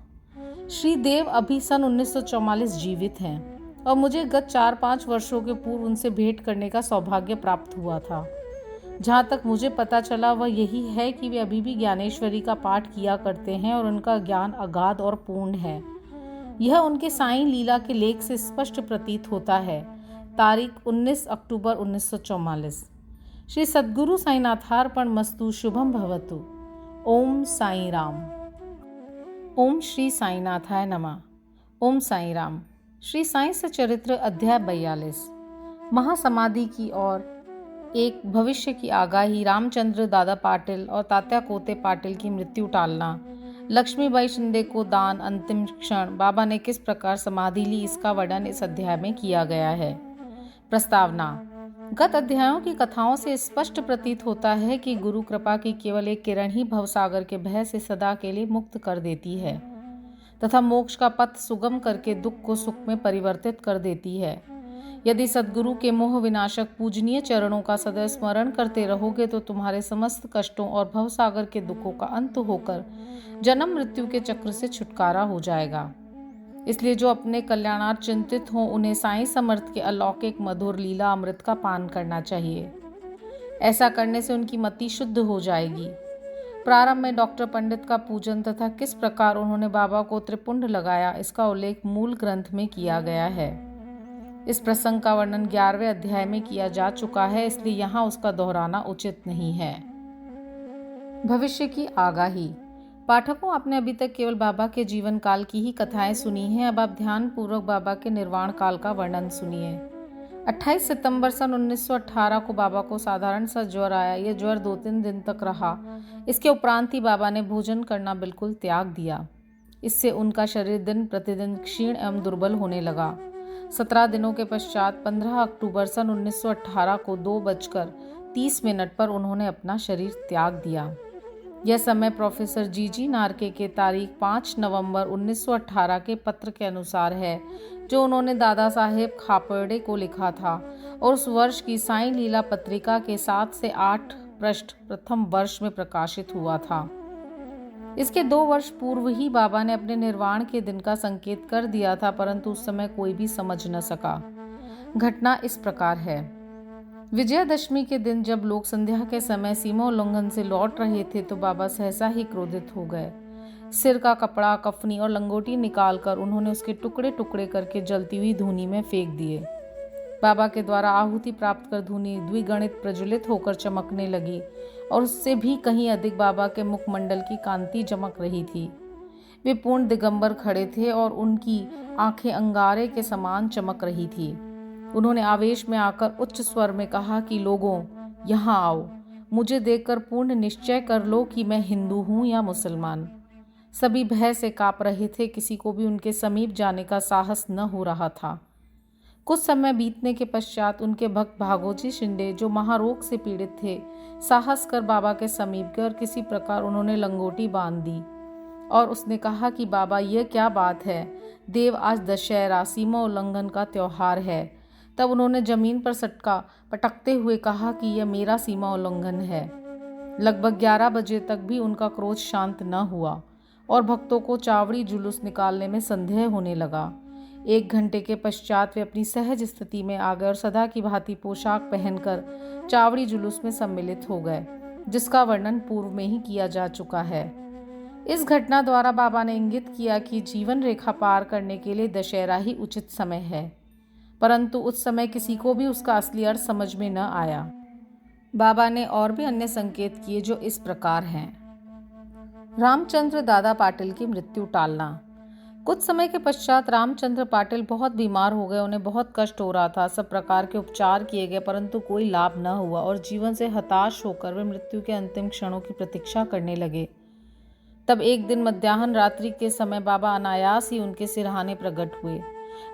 श्री देव अभी सन 1944 जीवित हैं और मुझे गत 4-5 वर्षों के पूर्व उनसे भेंट करने का सौभाग्य प्राप्त हुआ था। जहाँ तक मुझे पता चला वह यही है कि वे अभी भी ज्ञानेश्वरी का पाठ किया करते हैं और उनका ज्ञान अगाध और पूर्ण है। यह उनके साईं लीला के लेख से स्पष्ट प्रतीत होता है। तारीख 19 अक्टूबर 1944। श्री सद्गुरु साईनाथार्पण मस्तु। शुभम भवतु। ओम साई राम। ओम श्री साईनाथाय नमः। ओम साई राम। श्री साई सचरित्र अध्याय 42। महासमाधि की ओर एक भविष्य की आगाही। रामचंद्र दादा पाटिल और तात्या कोते पाटिल की मृत्यु टालना। लक्ष्मीबाई शिंदे को दान। अंतिम क्षण। बाबा ने किस प्रकार समाधि ली, इसका वर्णन इस अध्याय में किया गया है। प्रस्तावना। गत अध्यायों की कथाओं से स्पष्ट प्रतीत होता है कि गुरु कृपा की केवल एक किरण ही भवसागर के भय से सदा के लिए मुक्त कर देती है तथा मोक्ष का पथ सुगम करके दुख को सुख में परिवर्तित कर देती है। यदि सद्गुरु के मोह विनाशक पूजनीय चरणों का सदैव स्मरण करते रहोगे तो तुम्हारे समस्त कष्टों और भवसागर के दुखों का अंत होकर जन्म मृत्यु के चक्र से छुटकारा हो जाएगा। इसलिए जो अपने कल्याणार्थ चिंतित हों उन्हें साईं समर्थ के अलौकिक मधुर लीला अमृत का पान करना चाहिए। ऐसा करने से उनकी मति शुद्ध हो जाएगी। प्रारंभ में डॉक्टर पंडित का पूजन तथा किस प्रकार उन्होंने बाबा को त्रिपुंड लगाया, इसका उल्लेख मूल ग्रंथ में किया गया है। इस प्रसंग का वर्णन 11वें अध्याय में किया जा चुका है, इसलिए यहाँ उसका दोहराना उचित नहीं है। भविष्य की आगाही। पाठकों, आपने अभी तक केवल बाबा के जीवन काल की ही कथाएं सुनी हैं। अब आप ध्यान पूर्वक बाबा के निर्वाण काल का वर्णन सुनिए। 28 सितंबर सन 1918 को बाबा को साधारण सा ज्वर आया। यह ज्वर 2-3 दिन तक रहा। इसके उपरांत ही बाबा ने भोजन करना बिल्कुल त्याग दिया। इससे उनका शरीर दिन प्रतिदिन क्षीण एवं दुर्बल होने लगा। 17 दिनों के पश्चात 15 अक्टूबर सन 1918 को 2:30 पर उन्होंने अपना शरीर त्याग दिया। यह समय प्रोफेसर जी नार्के के तारीख 5 नवंबर 1918 के पत्र के अनुसार है, जो उन्होंने दादा साहेब खापर्डे को लिखा था और उस वर्ष की साईं लीला पत्रिका के 7 से 8 पृष्ठ प्रथम वर्ष में प्रकाशित हुआ था। इसके 2 वर्ष पूर्व ही बाबा ने अपने निर्वाण के दिन का संकेत कर दिया था, परंतु उस समय कोई भी समझ न सका। घटना इस प्रकार है। विजयादशमी के दिन जब लोग संध्या के समय सीमा उल्लंघन से लौट रहे थे तो बाबा सहसा ही क्रोधित हो गए। सिर का कपड़ा, कफनी और लंगोटी निकालकर उन्होंने उसके टुकड़े टुकड़े करके जलती हुई धूनी में फेंक दिए। बाबा के द्वारा आहुति प्राप्त कर धूनी द्विगुणित प्रज्वलित होकर चमकने लगी और उससे भी कहीं अधिक बाबा के मुखमंडल की कांति चमक रही थी। वे पूर्ण दिगंबर खड़े थे और उनकी आंखें अंगारे के समान चमक रही थी। उन्होंने आवेश में आकर उच्च स्वर में कहा कि लोगों, यहाँ आओ। मुझे देखकर पूर्ण निश्चय कर लो कि मैं हिंदू हूँ या मुसलमान। सभी भय से काँप रहे थे, किसी को भी उनके समीप जाने का साहस न हो रहा था। कुछ समय बीतने के पश्चात उनके भक्त भागोजी शिंदे, जो महारोग से पीड़ित थे, साहस कर बाबा के समीप गए और किसी प्रकार उन्होंने लंगोटी बांध दी और उसने कहा कि बाबा, यह क्या बात है, देव आज दशहरा सीमा उल्लंघन का त्यौहार है। तब उन्होंने जमीन पर सटका पटकते हुए कहा कि यह मेरा सीमा उल्लंघन है। लगभग 11 बजे तक भी उनका क्रोध शांत न हुआ और भक्तों को चावड़ी जुलूस निकालने में संदेह होने लगा। 1 घंटे के पश्चात वे अपनी सहज स्थिति में आ गए और सदा की भांति पोशाक पहनकर चावड़ी जुलूस में सम्मिलित हो गए, जिसका वर्णन पूर्व में ही किया जा चुका है। इस घटना द्वारा बाबा ने इंगित किया कि जीवन रेखा पार करने के लिए दशहरा ही उचित समय है, परंतु उस समय किसी को भी उसका असली अर्थ समझ में न आया। बाबा ने और भी अन्य संकेत किए जो इस प्रकार हैं। रामचंद्र दादा पाटिल की मृत्यु टालना। कुछ समय के पश्चात रामचंद्र पाटिल बहुत बीमार हो गए। उन्हें बहुत कष्ट हो रहा था। सब प्रकार के उपचार किए गए परंतु कोई लाभ न हुआ और जीवन से हताश होकर वे मृत्यु के अंतिम क्षणों की प्रतीक्षा करने लगे। तब एक दिन मध्याह्न रात्रि के समय बाबा अनायास ही उनके सिरहाने प्रकट हुए।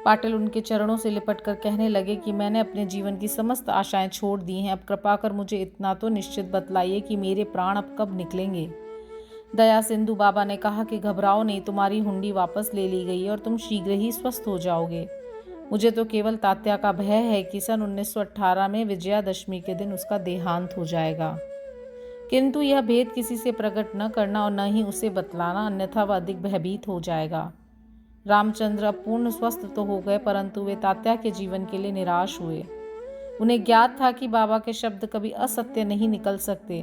पाटिल उनके चरणों से लिपटकर कहने लगे कि मैंने अपने जीवन की समस्त आशाएं छोड़ दी हैं। अब कृपा कर मुझे इतना तो निश्चित बतलाइए कि मेरे प्राण अब कब निकलेंगे। दया सिंधु बाबा ने कहा कि घबराओ नहीं, तुम्हारी हुंडी वापस ले ली गई है और तुम शीघ्र ही स्वस्थ हो जाओगे। मुझे तो केवल तात्या का भय है कि सन 1918 में विजयादशमी के दिन उसका देहांत हो जाएगा, किंतु यह भेद किसी से प्रकट न करना और न ही उसे बतलाना, अन्यथा वह अधिक भयभीत हो जाएगा। रामचंद्र अब पूर्ण स्वस्थ तो हो गए परंतु वे तात्या के जीवन के लिए निराश हुए। उन्हें ज्ञात था कि बाबा के शब्द कभी असत्य नहीं निकल सकते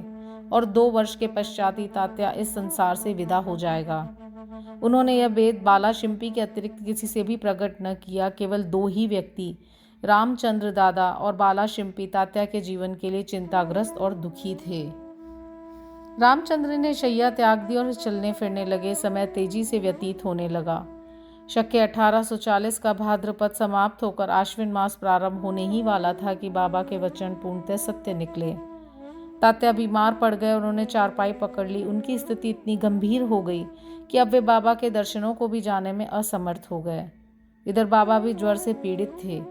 और 2 वर्ष के पश्चात ही तात्या इस संसार से विदा हो जाएगा। उन्होंने यह भेद बाला शिंपी के अतिरिक्त किसी से भी प्रकट न किया। केवल 2 ही व्यक्ति, रामचंद्र दादा और बाला शिंपी, तात्या के जीवन के लिए चिंताग्रस्त और दुखी थे। रामचंद्र ने शैया त्याग दी और चलने फिरने लगे। समय तेजी से व्यतीत होने लगा। शके 1840 का भाद्रपद समाप्त होकर आश्विन मास प्रारंभ होने ही वाला था कि बाबा के वचन पूर्णतः सत्य निकले। तात्या बीमार पड़ गए। उन्होंने चारपाई पकड़ ली। उनकी स्थिति इतनी गंभीर हो गई कि अब वे बाबा के दर्शनों को भी जाने में असमर्थ हो गए। इधर बाबा भी ज्वर से पीड़ित थे।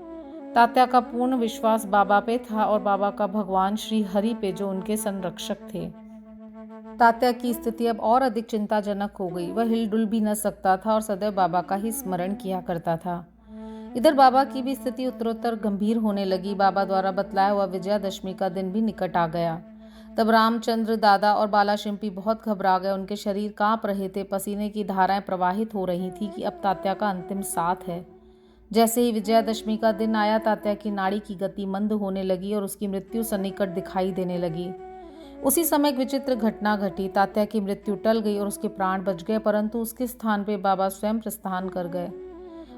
तात्या का पूर्ण विश्वास बाबा पे था और बाबा का भगवान श्री हरि पे, जो उनके संरक्षक थे। तात्या की स्थिति अब और अधिक चिंताजनक हो गई। वह हिलडुल भी न सकता था और सदैव बाबा का ही स्मरण किया करता था। इधर बाबा की भी स्थिति उत्तरोत्तर गंभीर होने लगी। बाबा द्वारा बतलाया हुआ विजयादशमी का दिन भी निकट आ गया। तब रामचंद्र दादा और बाला शिंपी बहुत घबरा गए। उनके शरीर कांप रहे थे, पसीने की धाराएं प्रवाहित हो रही थी कि अब तात्या का अंतिम साथ है। जैसे ही विजयादशमी का दिन आया, तात्या की नाड़ी की गति मंद होने लगी और उसकी मृत्यु सन्निकट दिखाई देने लगी। उसी समय एक विचित्र घटना घटी। तात्या की मृत्यु टल गई और उसके प्राण बच गए, परंतु उसके स्थान पे बाबा स्वयं प्रस्थान कर गए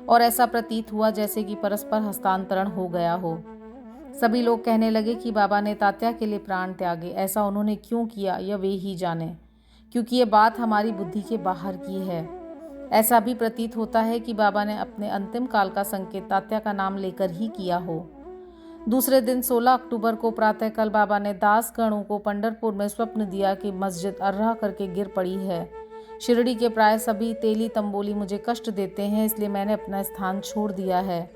और ऐसा प्रतीत हुआ जैसे कि परस्पर हस्तांतरण हो गया हो। सभी लोग कहने लगे कि बाबा ने तात्या के लिए प्राण त्यागे। ऐसा उन्होंने क्यों किया यह वे ही जाने, क्योंकि ये बात हमारी बुद्धि के बाहर की है। ऐसा भी प्रतीत होता है कि बाबा ने अपने अंतिम काल का संकेत तात्या का नाम लेकर ही किया हो। दूसरे दिन 16 अक्टूबर को प्रातःकाल बाबा ने दासगणों को पंढरपुर में स्वप्न दिया कि मस्जिद अर्रा करके गिर पड़ी है। शिरडी के प्राय सभी तेली तंबोली मुझे कष्ट देते हैं, इसलिए मैंने अपना स्थान छोड़ दिया है।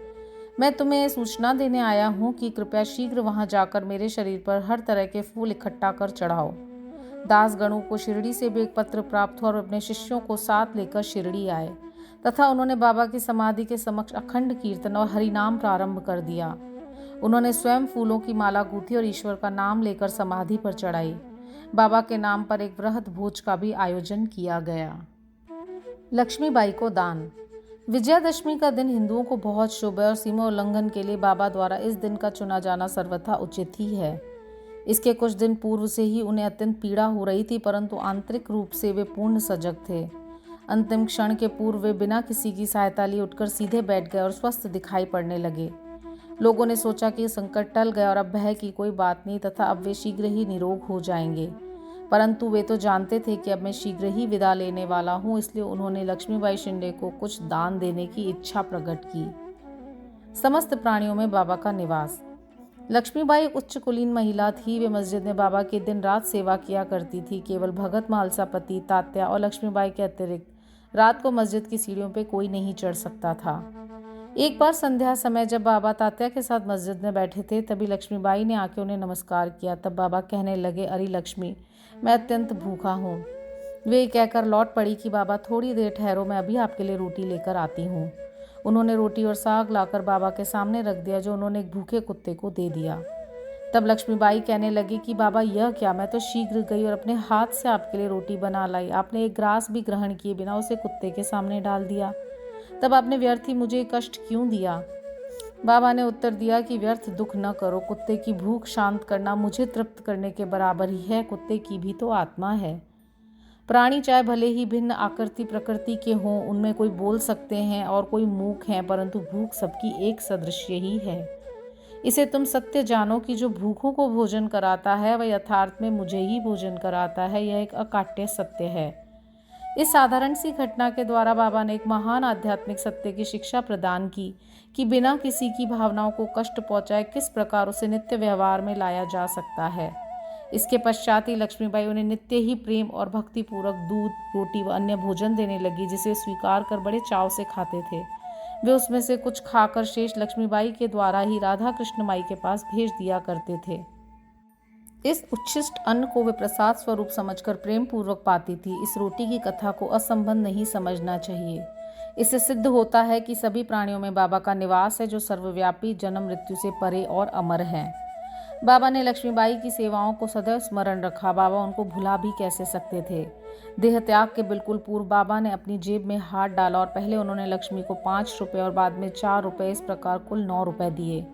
मैं तुम्हें यह सूचना देने आया हूँ कि कृपया शीघ्र वहां जाकर मेरे शरीर पर हर तरह के फूल इकट्ठा कर चढ़ाओ। दासगणों को शिरडी से भी एक पत्र प्राप्त हुआ और अपने शिष्यों को साथ लेकर शिरडी आए तथा उन्होंने बाबा की समाधि के समक्ष अखंड कीर्तन और हरिनाम प्रारंभ कर दिया। उन्होंने स्वयं फूलों की माला गूंथी और ईश्वर का नाम लेकर समाधि पर चढ़ाई। बाबा के नाम पर एक वृहद भोज का भी आयोजन किया गया। लक्ष्मीबाई को दान। विजयादशमी का दिन हिंदुओं को बहुत शुभ है और सीमा उल्लंघन के लिए बाबा द्वारा इस दिन का चुना जाना सर्वथा उचित ही है। इसके कुछ दिन पूर्व से ही उन्हें अत्यंत पीड़ा हो रही थी, परंतु आंतरिक रूप से वे पूर्ण सजग थे। अंतिम क्षण के पूर्व वे बिना किसी की सहायता लिए उठकर सीधे बैठ गए और स्वस्थ दिखाई पड़ने लगे। लोगों ने सोचा कि संकट टल गया और अब भय की कोई बात नहीं तथा अब वे शीघ्र ही निरोग हो जाएंगे, परंतु वे तो जानते थे कि अब मैं शीघ्र ही विदा लेने वाला हूँ, इसलिए उन्होंने लक्ष्मीबाई शिंदे को कुछ दान देने की इच्छा प्रकट की। समस्त प्राणियों में बाबा का निवास। लक्ष्मीबाई एक उच्च कुलीन महिला थी। वे मस्जिद में बाबा की दिन रात सेवा किया करती थी। केवल भगत मालसापति, तात्या और लक्ष्मीबाई के अतिरिक्त रात को मस्जिद की सीढ़ियों पर कोई नहीं चढ़ सकता था। एक बार संध्या समय जब बाबा तात्या के साथ मस्जिद में बैठे थे, तभी लक्ष्मीबाई ने आके उन्हें नमस्कार किया। तब बाबा कहने लगे, अरे लक्ष्मी, मैं अत्यंत भूखा हूँ। वे कहकर लौट पड़ी कि बाबा थोड़ी देर ठहरो, मैं अभी आपके लिए रोटी लेकर आती हूँ। उन्होंने रोटी और साग लाकर बाबा के सामने रख दिया, जो उन्होंने एक भूखे कुत्ते को दे दिया। तब लक्ष्मीबाई कहने लगी कि बाबा यह क्या, मैं तो शीघ्र गई और अपने हाथ से आपके लिए रोटी बना लाई। आपने एक ग्रास भी ग्रहण किए बिना उसे कुत्ते के सामने डाल दिया। तब आपने व्यर्थ ही मुझे कष्ट क्यों दिया? बाबा ने उत्तर दिया कि व्यर्थ दुख न करो। कुत्ते की भूख शांत करना मुझे तृप्त करने के बराबर ही है। कुत्ते की भी तो आत्मा है। प्राणी चाहे भले ही भिन्न आकृति प्रकृति के हों, उनमें कोई बोल सकते हैं और कोई मूक हैं, परंतु भूख सबकी एक सदृश्य ही है। इसे तुम सत्य जानो कि जो भूखों को भोजन कराता है वह यथार्थ में मुझे ही भोजन कराता है। यह एक अकाट्य सत्य है। इस साधारण सी घटना के द्वारा बाबा ने एक महान आध्यात्मिक सत्य की शिक्षा प्रदान की कि बिना किसी की भावनाओं को कष्ट पहुंचाए किस प्रकार उसे नित्य व्यवहार में लाया जा सकता है। इसके पश्चात ही लक्ष्मीबाई उन्हें नित्य ही प्रेम और भक्तिपूर्वक दूध, रोटी व अन्य भोजन देने लगी, जिसे वे स्वीकार कर बड़े चाव से खाते थे। वे उसमें से कुछ खाकर शेष लक्ष्मीबाई के द्वारा ही राधा कृष्ण माई के पास भेज दिया करते थे। इस उच्छिष्ट अन्न को वे प्रसाद स्वरूप समझकर प्रेम पूर्वक पाती थी। इस रोटी की कथा को असंबद्ध नहीं समझना चाहिए। इससे सिद्ध होता है कि सभी प्राणियों में बाबा का निवास है, जो सर्वव्यापी, जन्म मृत्यु से परे और अमर हैं। बाबा ने लक्ष्मीबाई की सेवाओं को सदैव स्मरण रखा। बाबा उनको भुला भी कैसे सकते थे। देह त्याग के बिल्कुल पूर्व बाबा ने अपनी जेब में हाथ डाला और पहले उन्होंने लक्ष्मी को 5 रुपये और बाद में 4 रुपये, इस प्रकार कुल 9 रुपये दिए।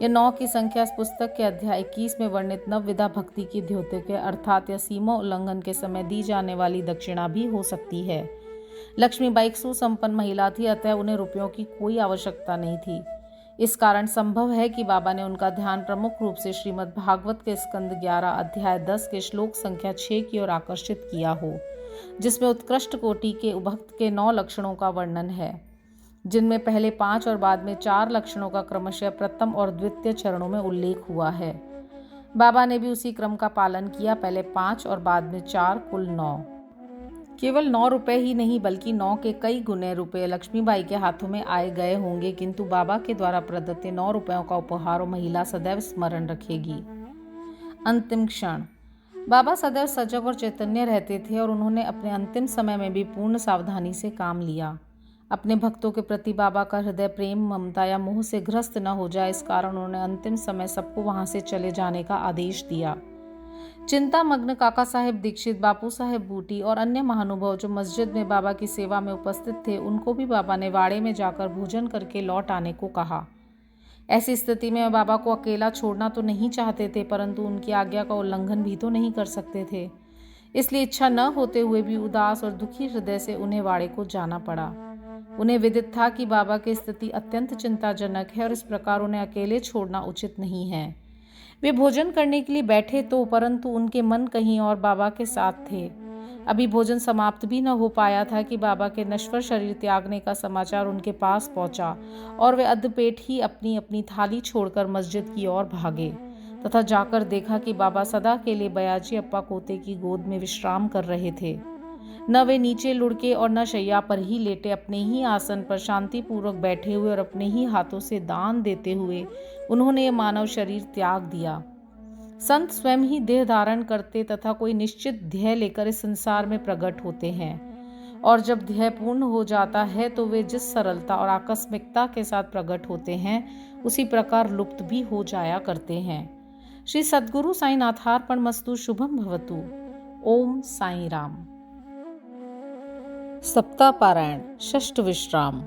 यह 9 की संख्या इस पुस्तक के अध्याय 21 में वर्णित नवविधा भक्ति की द्योतक अर्थात या सीमा उल्लंघन के समय दी जाने वाली दक्षिणा भी हो सकती है। लक्ष्मीबाई एक सुसंपन्न महिला थी, अतः उन्हें रुपयों की कोई आवश्यकता नहीं थी। इस कारण संभव है कि बाबा ने उनका ध्यान प्रमुख रूप से श्रीमद् भागवत के स्कंद 11 अध्याय 10 के श्लोक संख्या 6 की ओर आकर्षित किया हो, जिसमें उत्कृष्ट कोटि के भक्त के 9 लक्षणों का वर्णन है, जिनमें पहले 5 और बाद में 4 लक्षणों का क्रमशः प्रथम और द्वितीय चरणों में उल्लेख हुआ है। बाबा ने भी उसी क्रम का पालन किया, पहले 5 और बाद में 4, कुल 9। केवल 9 रुपए ही नहीं बल्कि 9 के कई गुने रुपए लक्ष्मीबाई के हाथों में आए गए होंगे, किंतु बाबा के द्वारा प्रदत्त 9 रुपयों का उपहार महिला सदैव स्मरण रखेगी। अंतिम क्षण। बाबा सदैव सजग और चैतन्य रहते थे और उन्होंने अपने अंतिम समय में भी पूर्ण सावधानी से काम लिया। अपने भक्तों के प्रति बाबा का हृदय प्रेम, ममता या मोह से ग्रस्त न हो जाए, इस कारण उन्होंने अंतिम समय सबको वहां से चले जाने का आदेश दिया। चिंतामग्न काका साहेब दीक्षित, बापू साहेब बूटी और अन्य महानुभाव जो मस्जिद में बाबा की सेवा में उपस्थित थे, उनको भी बाबा ने वाड़े में जाकर भोजन करके लौट आने को कहा। ऐसी स्थिति में वे बाबा को अकेला छोड़ना तो नहीं चाहते थे, परंतु उनकी आज्ञा का उल्लंघन भी तो नहीं कर सकते थे। इसलिए इच्छा न होते हुए भी उदास और दुखी हृदय से उन्हें वाड़े को जाना पड़ा। उन्हें विदित था कि बाबा की स्थिति अत्यंत चिंताजनक है और इस प्रकार उन्हें अकेले छोड़ना उचित नहीं है। वे भोजन करने के लिए बैठे तो, परंतु उनके मन कहीं और बाबा के साथ थे। अभी भोजन समाप्त भी न हो पाया था कि बाबा के नश्वर शरीर त्यागने का समाचार उनके पास पहुंचा और वे अधपेट ही अपनी अपनी थाली छोड़कर मस्जिद की ओर भागे तथा जाकर देखा कि बाबा सदा के लिए बयाजी अप्पा कोते की गोद में विश्राम कर रहे थे। न वे नीचे लुढ़के और न शैया पर ही लेटे, अपने ही आसन पर शांतिपूर्वक बैठे हुए और अपने ही हाथों से दान देते हुए उन्होंने ये मानव शरीर त्याग दिया। संत स्वयं ही देह धारण करते तथा कोई निश्चित ध्येय लेकर इस संसार में प्रकट होते हैं, और जब ध्येय पूर्ण हो जाता है तो वे जिस सरलता और आकस्मिकता के साथ प्रकट होते हैं, उसी प्रकार लुप्त भी हो जाया करते हैं। श्री सद्गुरु साईनाथार्पणमस्तु। शुभम भवतु। ओम साई राम। सप्ताह पारायण षष्ठ विश्राम।